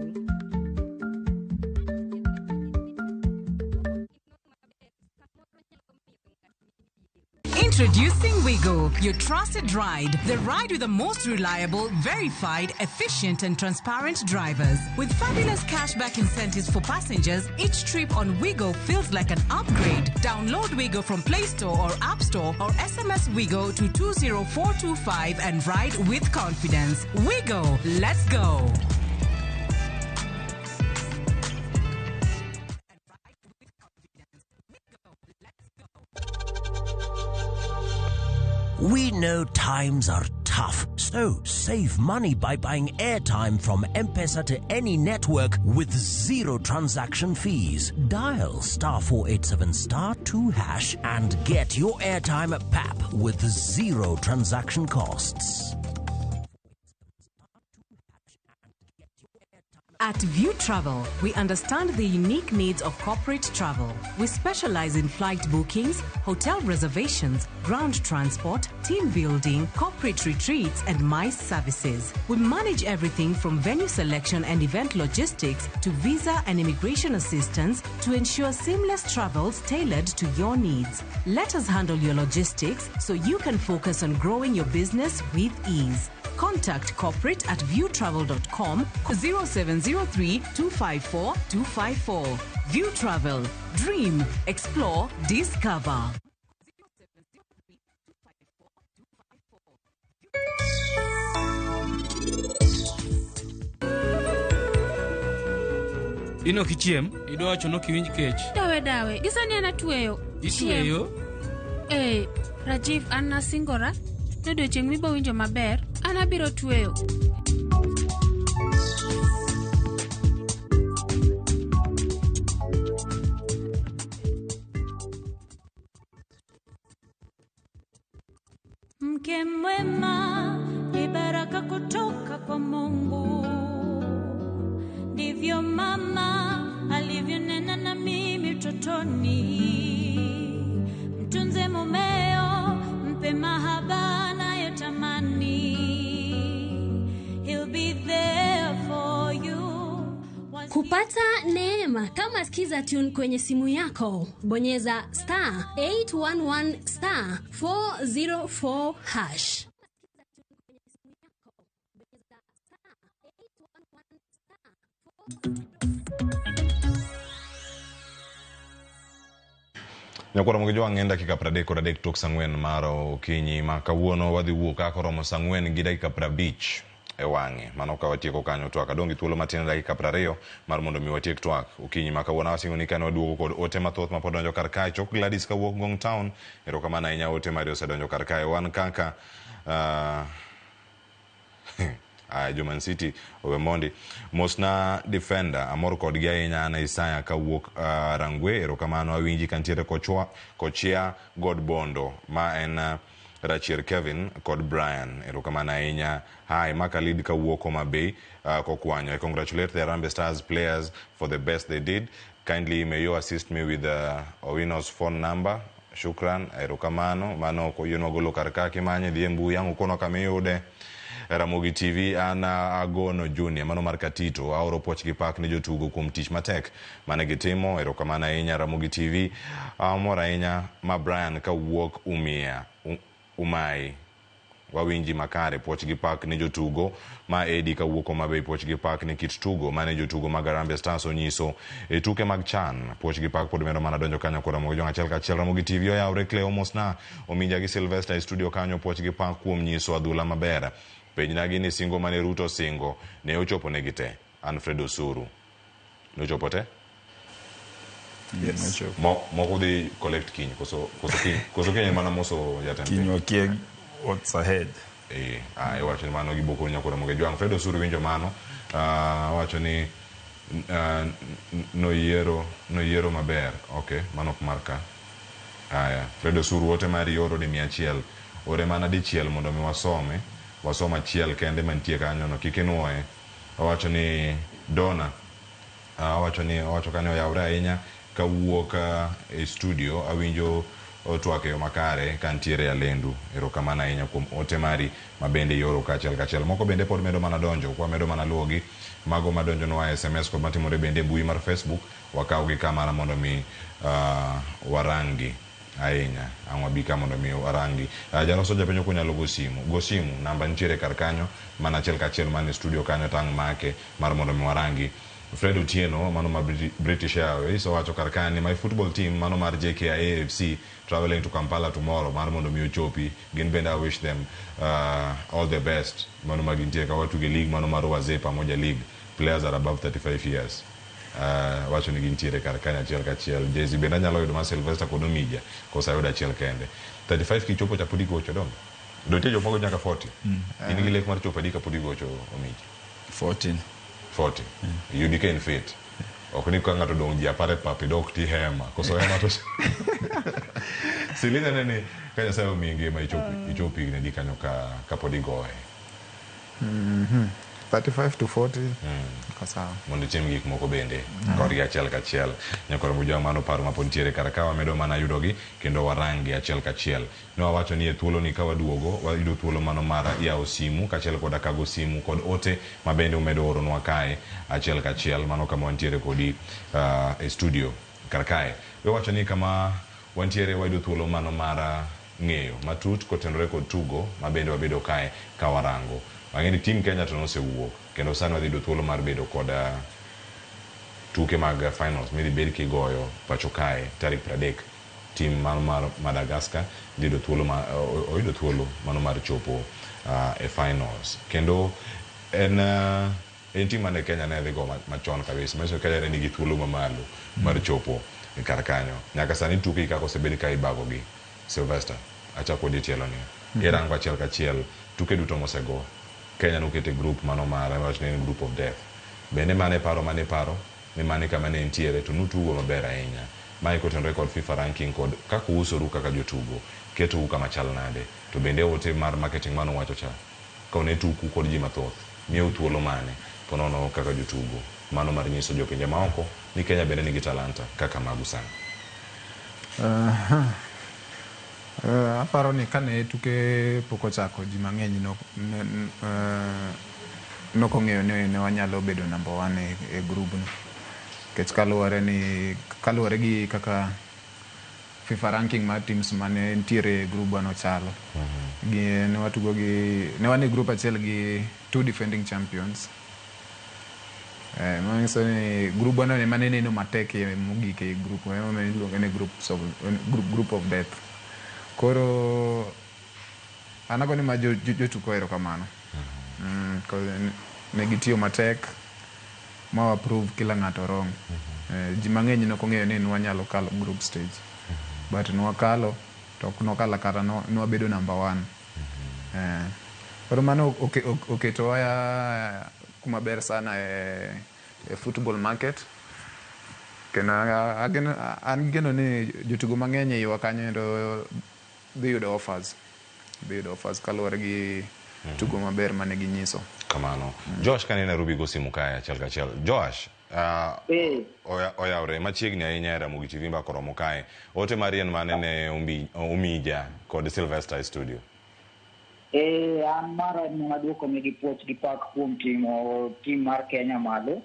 Introducing Wigo, your trusted ride. The ride with the most reliable, verified, efficient, and transparent drivers. With fabulous cashback incentives for passengers, each trip on Wigo feels like an upgrade. Download Wigo from Play Store or App Store or SMS Wigo to 20425 and ride with confidence. Wigo, let's go. We know times are tough, so save money by buying airtime from M-Pesa to any network with zero transaction fees. Dial *487*2# and get your airtime PAP with zero transaction costs. At View Travel, we understand the unique needs of corporate travel. We specialize in flight bookings, hotel reservations, ground transport, team building, corporate retreats, and MICE services. We manage everything from venue selection and event logistics to visa and immigration assistance to ensure seamless travels tailored to your needs. Let us handle your logistics so you can focus on growing your business with ease. Contact corporate at viewtravel.com 0703 254 254. View Travel. Dream. Explore. Discover. Ino kichiem, idwa wacho no kiwinj kech. Dawe, gisani anatueyo. Itueyo? Rajiv, anna singora. Nodo cheng mibo winjo maber, anabiro tueyo. Mke mwema ni baraka kutoka kwa Mungu. Ndivyo mama alivyonena na mimi totoni. Mtunze mumeo, mpe mahaba nayotamani. He'll be there for you. Kupata neema kama skiza tune kwenye simu yako, bonyeza *811*404#. Nyakora mogijo ang'enda dakika 30 tok sang'wen mar okinyi ma kawuono wadhi wuok akoromo sang'wen gi dakika 50 e wang'e. Mano ka watieko kanyo twak adongi thuolo matin dakika 20 mar mondo mi watiek twak okinyi ma kawuono wasingo ni kane waduogo kod ote mathoth ma pod donjo kar kae. Chok Gladys kawuok Ngong Town, erokamano ahinya ote ma osedonjo kar kae. Wan kaka Juman City Owemondi Mosna Defender amor kod gi ahinya na Isaya kawuok Rangwe, erokamano awinji kantiere Kochia God Bondo ma en Rachier Kevin kod Brian, erokamano ahinya. Hi Makalid kawuok Homa Bay kokwanyo. I congratulate the Harambee Stars players for the best they did. Kindly may you assist me with Owino's phone number. Shukran, erokamano. Mano ko yuno golo kar ka kimanye dhie mbui yangu kono kamiyude. Ramogi TV ana Agono Junior mano mar Katito aoro poch gi pak ne jotugo kuom tich matek mane gitimo. Erokamano ahinya Ramogi TV. Mora ahinya ma Brian ka wuok Umai wawinji makare poch gi pak ne jotugo ma Edi ka wuok Homabay poch gi pak ne kit tugo mane jotugo mag Harambee Stars onyiso e tuke mag CHAN. Poch gi pak pod medo mana donjo kanyo kod Ramogi achiel kachiel. Ramogi TV oyawre Cleo Mosna Omija gi Sylvester e studio kanyo poch gi pak kuom nyiso adhula maber. Penjna gi ni singo mane Ruto singo ne ochopo ne gite. Alfredo Suru ne ochopo te? Yes. Moko dhi collect kiny koso kiny mana moso jatende. Kiny wakia what's ahead. Wacho ni mano giboko nyakora Ramogi Jwang. Fredo Suru winjo mano. Wacho ni noyiero maber. Okay, mano marka. Fredo Suru ote mari yoro ni 100. Ore mana dichiel mondo mi wasoma achiel kende mantie kanyo no kikinuoe. Wacho ni Dona wacho kane oyawre ahinya ka wuok e studio awinjo twake makare kantiere Alendu. Erokamano ahinya kuom ote mari mabende yoro kachiel. Moko bende pod medo mana donjo kwa medo mana luogi mago madonjo no SMS kod matimore bende mbui mar Facebook wakawgi kamana mondo mi warangi ahinya ang'wabika mondo mi warangi. Jaloso japenyo kunyalo go simu namba nitiere kar kanyo mana achiel kachiel mane studio kanyo tang' make mar mondo mi warangi. Fred Otieno mano mar British Airways owacho kar kanyo my football team mano mar JKIA AFC traveling to Kampala tomorrow mar mondo mi ochopi. Gin bende I wish them all the best mano magintie ka watuge league mano mar wazee pamoja league players are above 35 years. Wacho ni gintiere kar kanyo achiel kachiel. Jezi bende nyalo yudo ma Sylvester kod Omija kosa yudo achiel kende. 35 kichopo chapudi gocho dong. Dotie jopo nyaka 40. In gi lek mar chopo di kapudi gocho Omija. 40. UDK in fit. Ok ni kwa ngato dong ji apare papi dok ti hema. Koso hema to Silina nene kanya sayo mingi ma ichopi ne di kanyo ka podi goe. 35 to 40. Kasa. Mondo chiem gik moko bende. Kori achiel kachiel. Nyakora Mujang mano paro mapontiere karakawa medo mana yudogi kendo warangi achiel kachiel. No wawacho ni thuolo ni kawa duogo wayudo thuolo mano mara yao simu kachiel kod akago simu kod ote mabende umedo oro nwa kae achiel kachiel mano kama wantiere kodi e studio karakae. Wawacho ni kama wantiere wayudo thuolo mano mara ng'eyo matut kotenore kod tugo mabende wabedo kae kawarango. Wangeni team Kenya to nosewuok kendo sani wadhi do thuolo mar bedo kod tuke mag finals midhi bed kigoyo pacho kae tarik 30. Team mano mar Madagascar oyudo thuolo mano mar chopo e finals kendo en team mane Kenya ne dhi go machon kabisa. Meso Kenya ne nigi thuolo mamalo mar chopo e kar kanyo. Nyaka sani tuke kako osebed ka ibago gi Sylvester achako ditielo ni irango achiel kachiel tuke duto mosego. Kenya nokete group mano mara wacho ni group of death. Bende mane paro ni mane kama ne ntiere to nutugo maber ahinya. Mae kotenore kod FIFA ranking kod kaka usoru kaka jotugo keto kama chal nade. To bende ote mar marketing mano wacho cha ka ne tuku kod ji mathoth miyo thuolo mane ponono kaka jotugo mano mar nyiso jopinje maoko ni Kenya bende nigi talanta kaka magu sana. Aparo ni kane tuke poko chako ji mang'eny nokong'eyo ne wanyalo bedo number 1 e group no. Kech kaluwore gi kaka FIFA ranking mar teams mane ntiere group ano chalo. Ne watugo ne wane group achiel gi 2 defending champions. Manyiso ni group ano ne mane neno matek mogik e group no iluongo ni group of death. Koro anago ni ma jotuko erokamano. Ne gitiyo matek ma approve kila ng'ato wrong. Ji mang'eny nokong'eyo ni wanyalo kalo group stage. But nwakalo to ok nokala kata nwabedo number 1. Koro mano oketo waya kuma ber sana e football market. Kena an geno ni jotugo mang'eny e iwa kanyo endo dhi yudo offers kaluwore gi tugo maber mane ginyiso. Kamano. Josh kane Nairobi go simu kaya achiel kachiel. Josh, oyawre machiegni ahinya e Ramogi TV mbaka oromo kae. Ote marien mane ne Omija kod Sylvester studio. An mara maduoko nigi puoch gi pak kuom tim mar Kenya malo.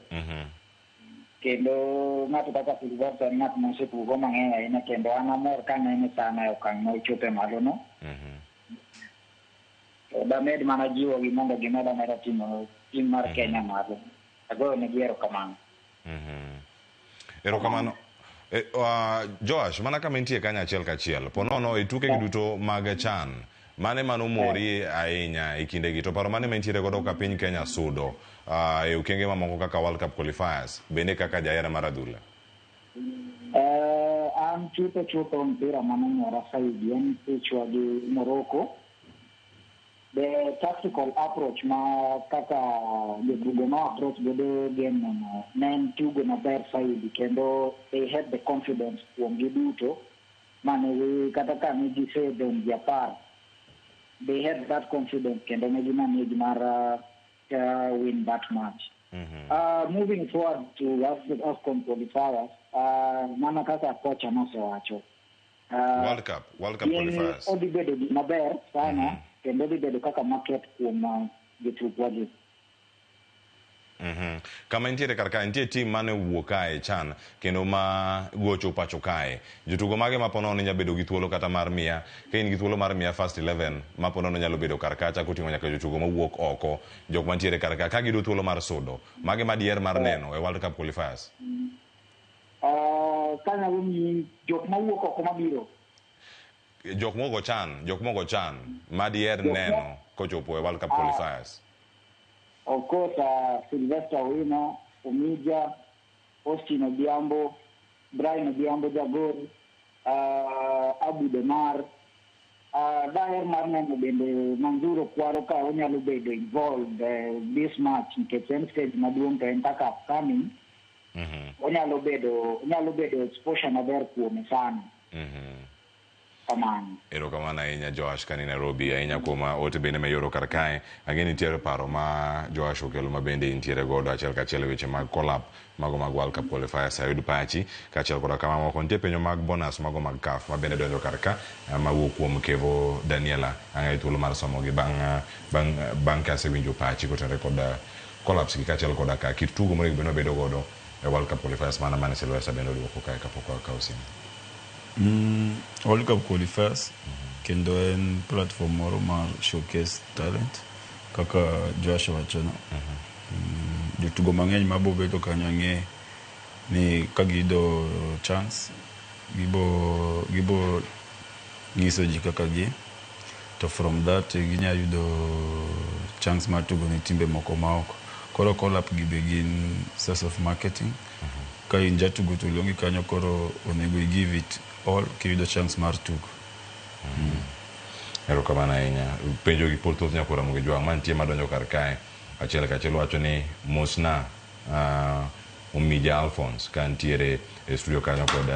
Kendo ng'ato kaka Silvester ng'at mosetugo mang'eny ahinya kendo an amor kanene sana e okang' ma ochope malo no. Damed mana jiwo gi mondo gimed ameda timo tim mar Kenya malo. Agoyo negi erokamano. Erokamano. Joash, mana kama intie Kenya achiel kachiel. Ponono e tuke duto mag CHAN. Mane mano mori ahinya e kindegi to paro mane mentiere godo ka piny Kenya sudo e okenge mamoko kaka World Cup qualifiers bende kaka jahera mar adhula. An chuto mpira manonyora saidi en pichwa gi Morocco. The tactical approach ma kaka jotugo no approach godo game no ne tugo maber saidi kendo they had the confidence kuom giduto mane kata ka ne gisedong japar. They had that confidence kendo ne gimanage mar win that match. Moving forward to AFCON qualifiers, mana kaka kocha nosewacho. World Cup qualifiers. Odi bedo maber sana kendo odi bedo kaka market kuom jotugo. Kama intiere karka intie team mane wuok kae CHAN kendo ma gocho pacho kae jotugo mage maponono nya bedo gi thuolo kata mar 100 ka in gi thuolo mar 100 first 11 maponono nyalo bedo karka cha kutingo nyaka jotugo mawuok oko jok mantiere karka ka gido thuolo mar sudo mage madier mar neno e World Cup qualifiers. Kana woni jok mawuok oko mabiro jok mogo CHAN madier neno kochopo e World Cup qualifiers. Of course, Sylvester Owino, Omija, Austin Obiambo, Brian Obiambo Jagori, Abu Demar, daher mar neno bende Manzuro Kwaro ka onyalo bedo involved this match nikech en stage maduong' to en kaka upcoming. Onyalo bedo exposure maber kuome sana. Erokamano ahinya Joash kani Nairobi ahinya kuom ote bende mayoro kar kae. Ang'e nitiere paro ma Joash okelo ma bende intiere godo achiel kachiel weche mag collab mago mag World Cup qualifiers ayud pachi kachiel koda kama moko nitie penjo mag bonus mago mag CAF ma bende donjo kar ka mawuok kuom Kevo Daniela ang'e thuolo mar somo gi bang' kasewinjo pachi kotenore kod collabs gi kachiel koda ka kit tugo monego bende bedo godo e World Cup qualifiers mana mane Silvester bende oduoko kae kapok akawo simu. World Cup qualifiers kendo en platform moro mar showcase talent kaka Joash wachono. Jotugo mang'eny mabo bedo kanyo ang'e ni ka gido chance gibo nyiso ji kaka gi to from that ginya yudo chance mar tugo ne timbe moko maoko koro collab gi be gin source of marketing. Ka in jatugo to luongi kanyo koro onego I give it all kiyudo chance mar tugo. Erokamano ahinya. Penjo gi Paul Thoth Nyakura Mugi Jwang' mantie madonjo kar kae achiel kachiel wacho ni mosna Omija Alphonse ka ntiere e studio kanyo kod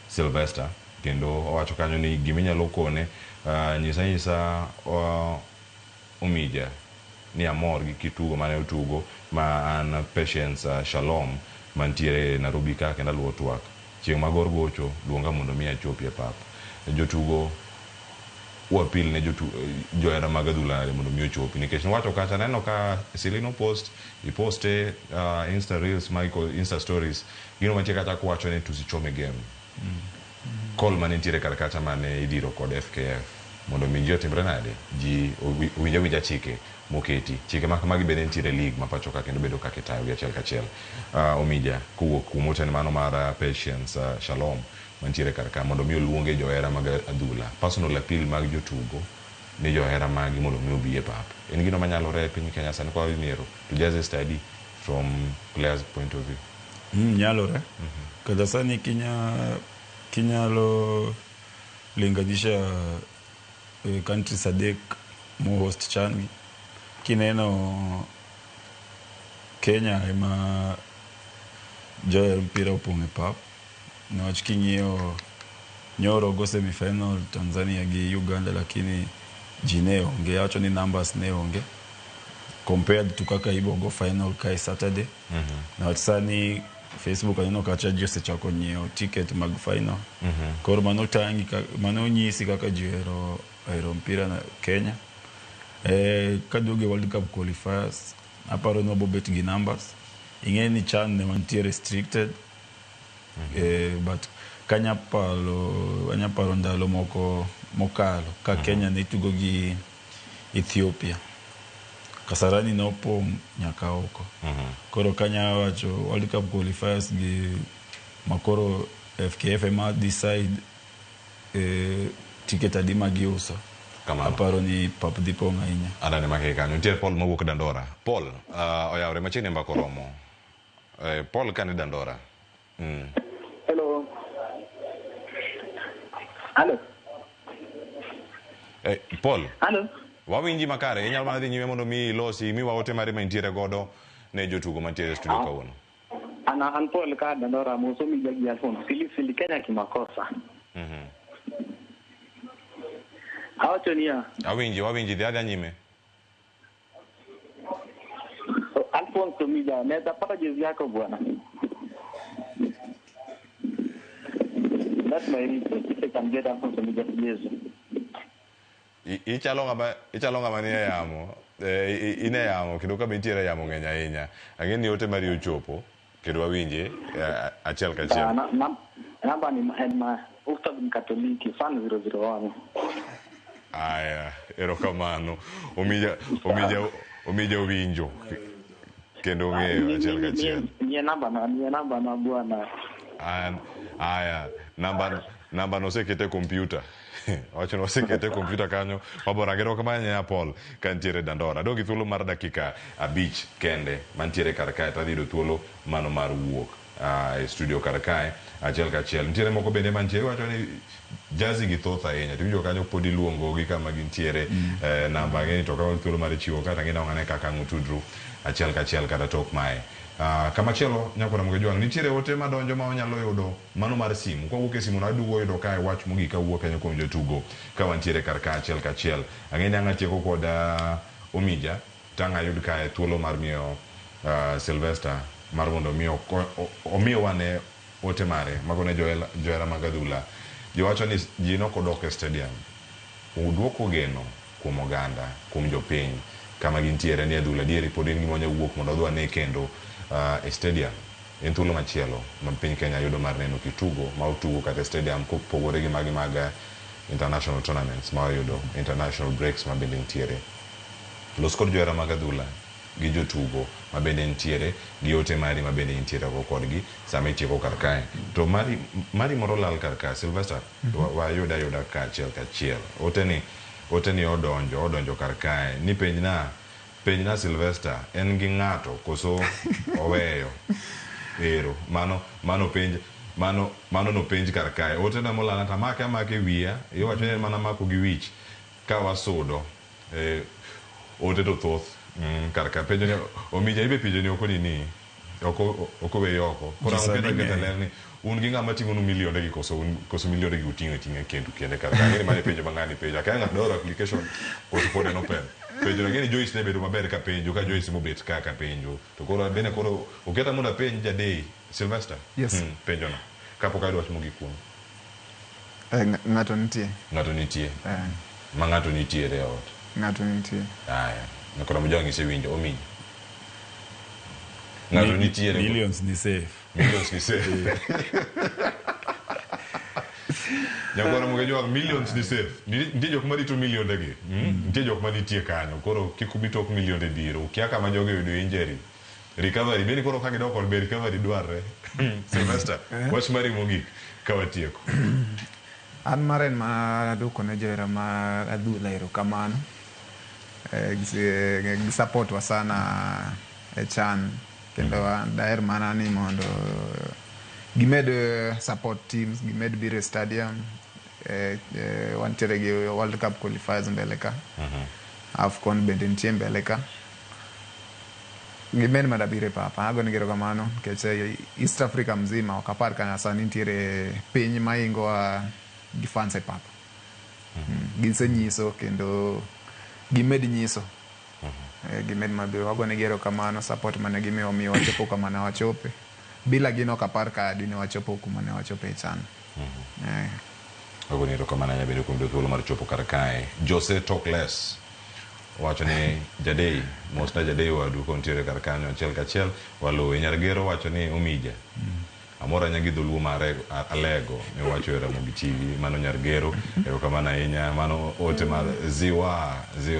Sylvester kendo owacho kanyo ni giminyalo kone nyisa Omija ni amor gi kitugo mane otugo ma an Patience Shalom mantiere Nairobi ka kendo luwo twak chieng' magor gocho luonga mondo mi achopi e pap jotugo wapil ne joera mag adhula mondo mi ochopi nikech wacho kata neno ka Silino iposte Insta Reels Michael Insta Stories gino mantie kata kwacho ni tusichome game call mane ntiere kar kacha mane idiro kod FKF mondo mi ji otimre nade ji winja chike moketi chike magi bende ntiere league ma pacho ka kendo bedo ka kitayo gi achiel kachiel. Omija kuwuok kumoten mano mar Patience Shalom mantiere kar ka mondo mi oluonge johera mag adhula personal appeal mag jotugo ni johera magi mondo mi obi e pap en gino manyalore e piny Kenya sani kwa nero to just a study from players point of view. Nyalore kada sani kinyalo linganisha countries adek mo host CHAN kineno Kenya ema joher mpira opong' e pap niwach king'iyo nyoro go semifinal Tanzania gi Uganda lakini ji ne onge awacho ni numbers ne onge compared to kaka ibo go final kai Saturday. Niwach sani Facebook aneno kacha ji osechako nyiewo ticket mag final koro mano nyisi kaka ji ohero mpira na Kenya Kaduoge World Cup qualifiers, aparo no bobet gi numbers. Ing'e ni CHAN ne mantie restricted. But anyaparo ndalo moko mokalo ka Kenya ne tugo gi Ethiopia. Kasarani no pong nyaka oko. Koro kanya wacho World Cup qualifiers gi makoro FKF ma decide ticket adima giuso. Aparo ni pap dipo ngainya. Adane make kanyo. Nitiere Paul mawuok Dandora. Paul, oyawre machiegni mbako romo. Paul kani Dandora. Hello. Hello. Paul. Hello. Wawinji makare, inyalo mana dhi nyime mondo mi losi, mi waote mari ma intiere godo ne jotugo mantiere studio kawuono. An Paul ka Dandora muso mi jagi alfon. Sili Kenya kimakosa. Awacho niya. Wawinji, dhiadhi nyime. Alfonso Mija, naweza pata jezi yako bwana. That's my reason. If I can get Alfonso Mija jezi. Ichalo ngama ni yamo. Ine yamo, kendo ka bintiere yamo ng'eny ahinya. Ang'eni ote mari ochopo, kendo wawinje achiel kachiel. Namba ni Ustad Mkatoliki, fan 001. Aya, erokamano. Omija winjo. Kendo ng'eyo achiel kachiel. Nye namba na bwana. Aya, namba nosekete kompyuta. Wacho nosekete kompyuta kanyo. Wabora ngero kamanya ya Paul kantiere Dandora. Dogi thuolo mar dakika 5 kende mantiere karkae tadhido thuolo mano mar wuok e studio karkae achiel kachiel. Nitiere moko bende mantiere wacho ni jazi gi thoth ahinya. Tiwinjo kanyo pod iluongo gi kama gintiere namba ng'eni to kawa thuolo mar chiwo kata ng'ina ng'ane kaka ng'utudru achiel kachiel kata tok mae. Kama chielo nyakona mgejuang nitiere ote madonjo ma onyalo yudo mano mar simu kwa wuok e simu na dugo yudo kae wach mogika wuok kanyo kuom jotugo ka wantiere karka achiel kachiel. Ang'eni anga tieko kod Omija tanga yud kae thuolo mar miyo Sylvester mar mondo omiyo wane ote mare magone Joela Magadula. Jowacho ni ji nokodok e stadium. Uduoko geno kuom oganda, kuom jopiny kama gintiere ni adhula dieri pod en gimonya wuok mondo odwa ne kendo e stadium. En thuolo machielo ma piny Kenya yudo mar neno kitugo ma otugo kata stadium kopogore gi magi mag international tournaments ma yudo international breaks ma bende ntiere. Los kod Joela Magadula gi jotugo ma bende ntiere gi ote mari ma bende ntiere go kodgi sama itieko karkae. To mari moro lal karkae Sylvester wayuda ka achiel kachiel. Ote ni odonjo karkae ni penjna Sylvester en gi ng'ato koso oweyo ero mano penj karkae. Ote na molana tamake wiya iwacho ni mana mako gi wich ka wasudo ote to thoth karka penjo ni Omija ibe penjo ni oko weyo oko kora penjo lerni un gi ng'ama ting'o nu milionde gi koso milionde gi uting'o kendu kende karka. Ng'eni mane penjo mang'ani penjo akaya ng'at doro application koso pod en open penjo ng'eni Joyce ne bedo maber ka penjo ka Joyce mobet ka penjo to koro bene koro oketa mondo penj jadei Sylvester. Yes. Penjo no kapok ayudo wach mogik kuom ng'ato nitie ma ng'ato nitiere e ot. Ng'ato nitie. Aya nakora mojang isewinjo Omija ng'ato nitiere millions ni safe. Nyakora mgejuang millions ni safe. Nitie jok marito milionde gi. Nitie jok manitie kanyo. Koro kik ubi tok milionde biro. Kia kama jogo yudo injury. Recovery beni koro ka gidok be recovery dwarre. Sylvester, wach mari mogik ka watieko. An maren ma duko ne Joela Magadula erokamano. Gi support wa sana e CHAN kendo daher mana ni mondo gimed support teams, gimed biro e stadium. Wantiere gi World Cup qualifiers mbele ka. AFCON bende nitie mbele ka. Gimed madabire papa ago ni erokamano nikech East Africa mzima wakapar kana sani nitiere piny maingo gi fans e papa. Gisenyiso kendo gimed nyiso gimed mabiro wago ne erokamano support mane gimiyo miyo wachopo kama ne wachope bila gino kapar ka dine wachopo kuma ne wachope e CHAN. Wago ne erokamano ya bedo kuom thuolo mar chopo karkae. Jose Talkless wacho ni Jadei mosna Jadei wadu kontiere kar kanyo achiel kachiel waluwe. Nyargero wacho ni Omija amora nyagi dholuo mare Alego ne wacho Ramogi TV mano Nyargero erokamano ahinya mano ote mar ziwa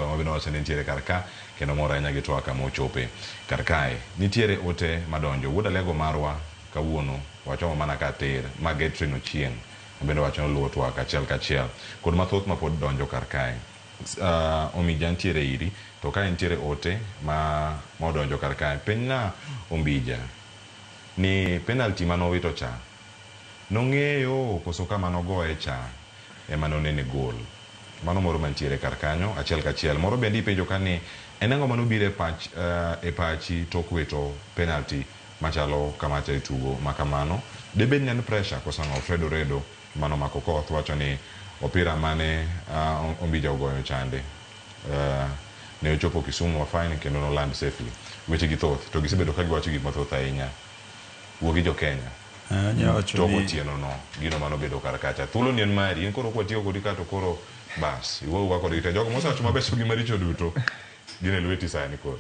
mabino wacho ni nitiere kar ka kendo mora nyagi twaka mochope kar kae. Nitiere ote madonjo wuod Alego marwa kawuono wacho mana ka ter Magetrino Chieng bendo wacho luwo twaka achiel kachiel kod mathoth mapod donjo kar kae. Omija ntiere iri to ka ntiere ote ma odonjo kar kae. Penna Omija ni penalty manowito cha nong'eyo koso kama nogoye cha ema nonene gol mano moro mantiere kar kanyo achiel kachiel. Moro bende ipenjo ka ni en ang'o manobiro e pachi tok wito penalty machalo kamacha e tugo makamano. Debed ni en pressure koso ng'o Fredo Redo mano mako koth wacho ni opira mane Omija ogoyo chande ne ochopo Kisumu wa fine kendo no land safely. Weche gi thoth to gisebedo ka giwacho gik mathoth ahinya. Wuogi jo Kenya toko tieno no gino mano bedo kar kacha thuolo ni en mari en koro kwatiyo kodi ka to koro bas iwo wako dite jogo mosacho mabeso gi maricho duto gine lweti sani koro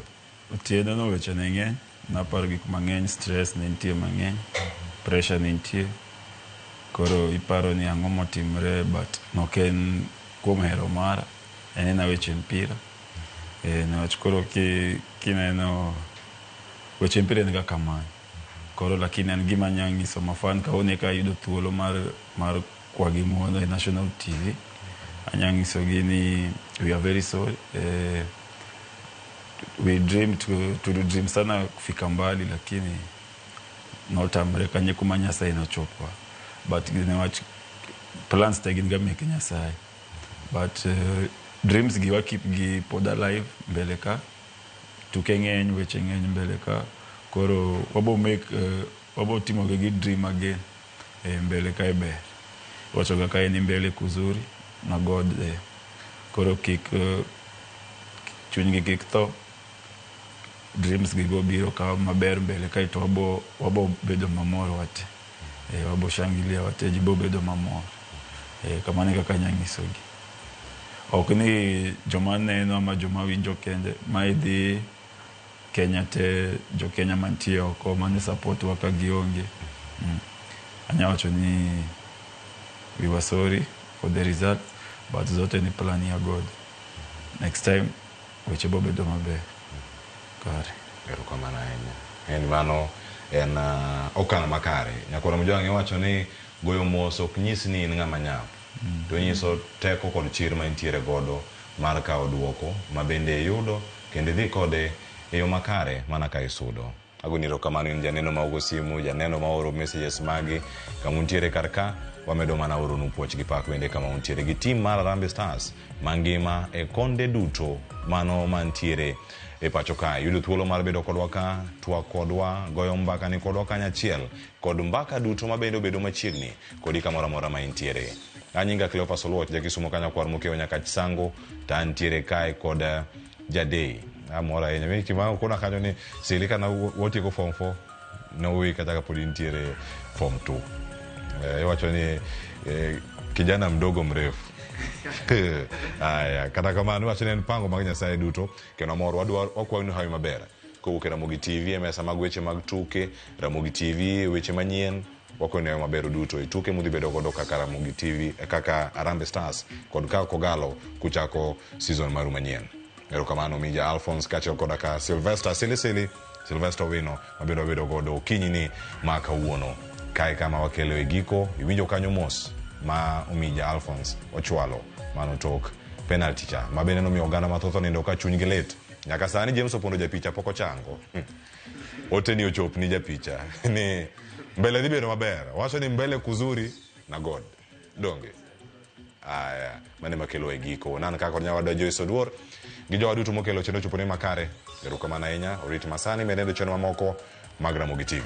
tieno no weche ne ng'eny naparo gik mang'eny stress ne nitie mang'eny pressure ne nitie koro iparo ni ang'o motimre but noken kuom hero mara en weche mpira niwach koro kineno weche mpira ni kaka many koro lakini en gima nyangiso mafan kaone ka yudo thuolo mar kwagi muono e National TV anyangiso gini we are very sorry we dream to dream sana kufika mbali lakini notamre kanye kuma Nyasaye nochopa but niwach plans tagin ga meke Nyasaye but dreams giwa keep gi pod alive mbele ka tuke ng'eny weche ng'eny mbele ka koro wabo timo gi dream again mbele ka ebe wacho ga kae ni mbele kuzuri na God koro chunygi kik tho dreams gi go biro ka maber mbele ka to wabo bedo mamor wate wabo shangilia wate jibo bedo mamor kamane kaka nyangiso gi ok ni joma neno ama joma winjo kende maidhi Kenya te jo Kenya mantie oko mane support waka gionge anyawacho ni we were sorry for the result but zote ni plan ya God next time weche bobedo maber kare erokamano ahinya en mano en okang' makare nyakoro mjwange wacho ni goyo mos ok nyis ni in ng'ama nyap to nyiso teko kod chir ma intiere godo mar kawo duoko ma bende yudo kendo dhi kode e yo makare mana ka isudo. Agoni erokamano in janeno ma ugo simu janeno ma oro messages magi kama untiere kar ka wamedo mana oro nu puoch gi pak bende kama untiere gi team mar Harambee Stars mangima e konde duto mano mantiere e pacho ka yudo thuolo mar bedo kodwa ka twa kodwa goyo mbaka ni kodwa kanyachiel kod mbaka duto mabende bedo machiegni kodi kamora mora ma intiere. Anyinga Cleophas Oluoch jakisumo kanya kwar mokeo nyaka Chisango ta ntiere kae kod Jadei amora enya mimi kima kuna kanyo ni silika na wote ko form 4 na wewe kataka podi ntiere form 2 wacho ni kijana mdogo mrefu aya kata kama wacho ni mpango mag Nyasaye duto kena moro wadwa okwanu hayo maber kowuok Ramogi TV mesa mag weche mag tuke Ramogi TV weche manyien wakwanu maber duto ituke mudhi bedo godo kaka Ramogi TV kaka Harambee Stars kod ka kogalo kuchako season maru manyien. Erokamano Omija Alphonse kacho koda ka Sylvester Sylvester Wino mabedo bedo godo kinyi ni maka uono kai kama wakelo e giko iwinjo kanyo mos ma Omija Alphonse ochwalo mano tok penalty cha mabene no mi oganda mathoth nindo ka chuny gi lit nyaka sani James Opondo japicha poko chango oteni ochop ni japicha ni mbele dhibedo maber wacho ni mbele kuzuri na God donge aya mane makelo e giko nan ka kod nyawado Joyce Oduor gi jowa duto mokelo chendo chupone makare erokamano ahinya orit masani menendo cheno mamoko mag Ramogi TV.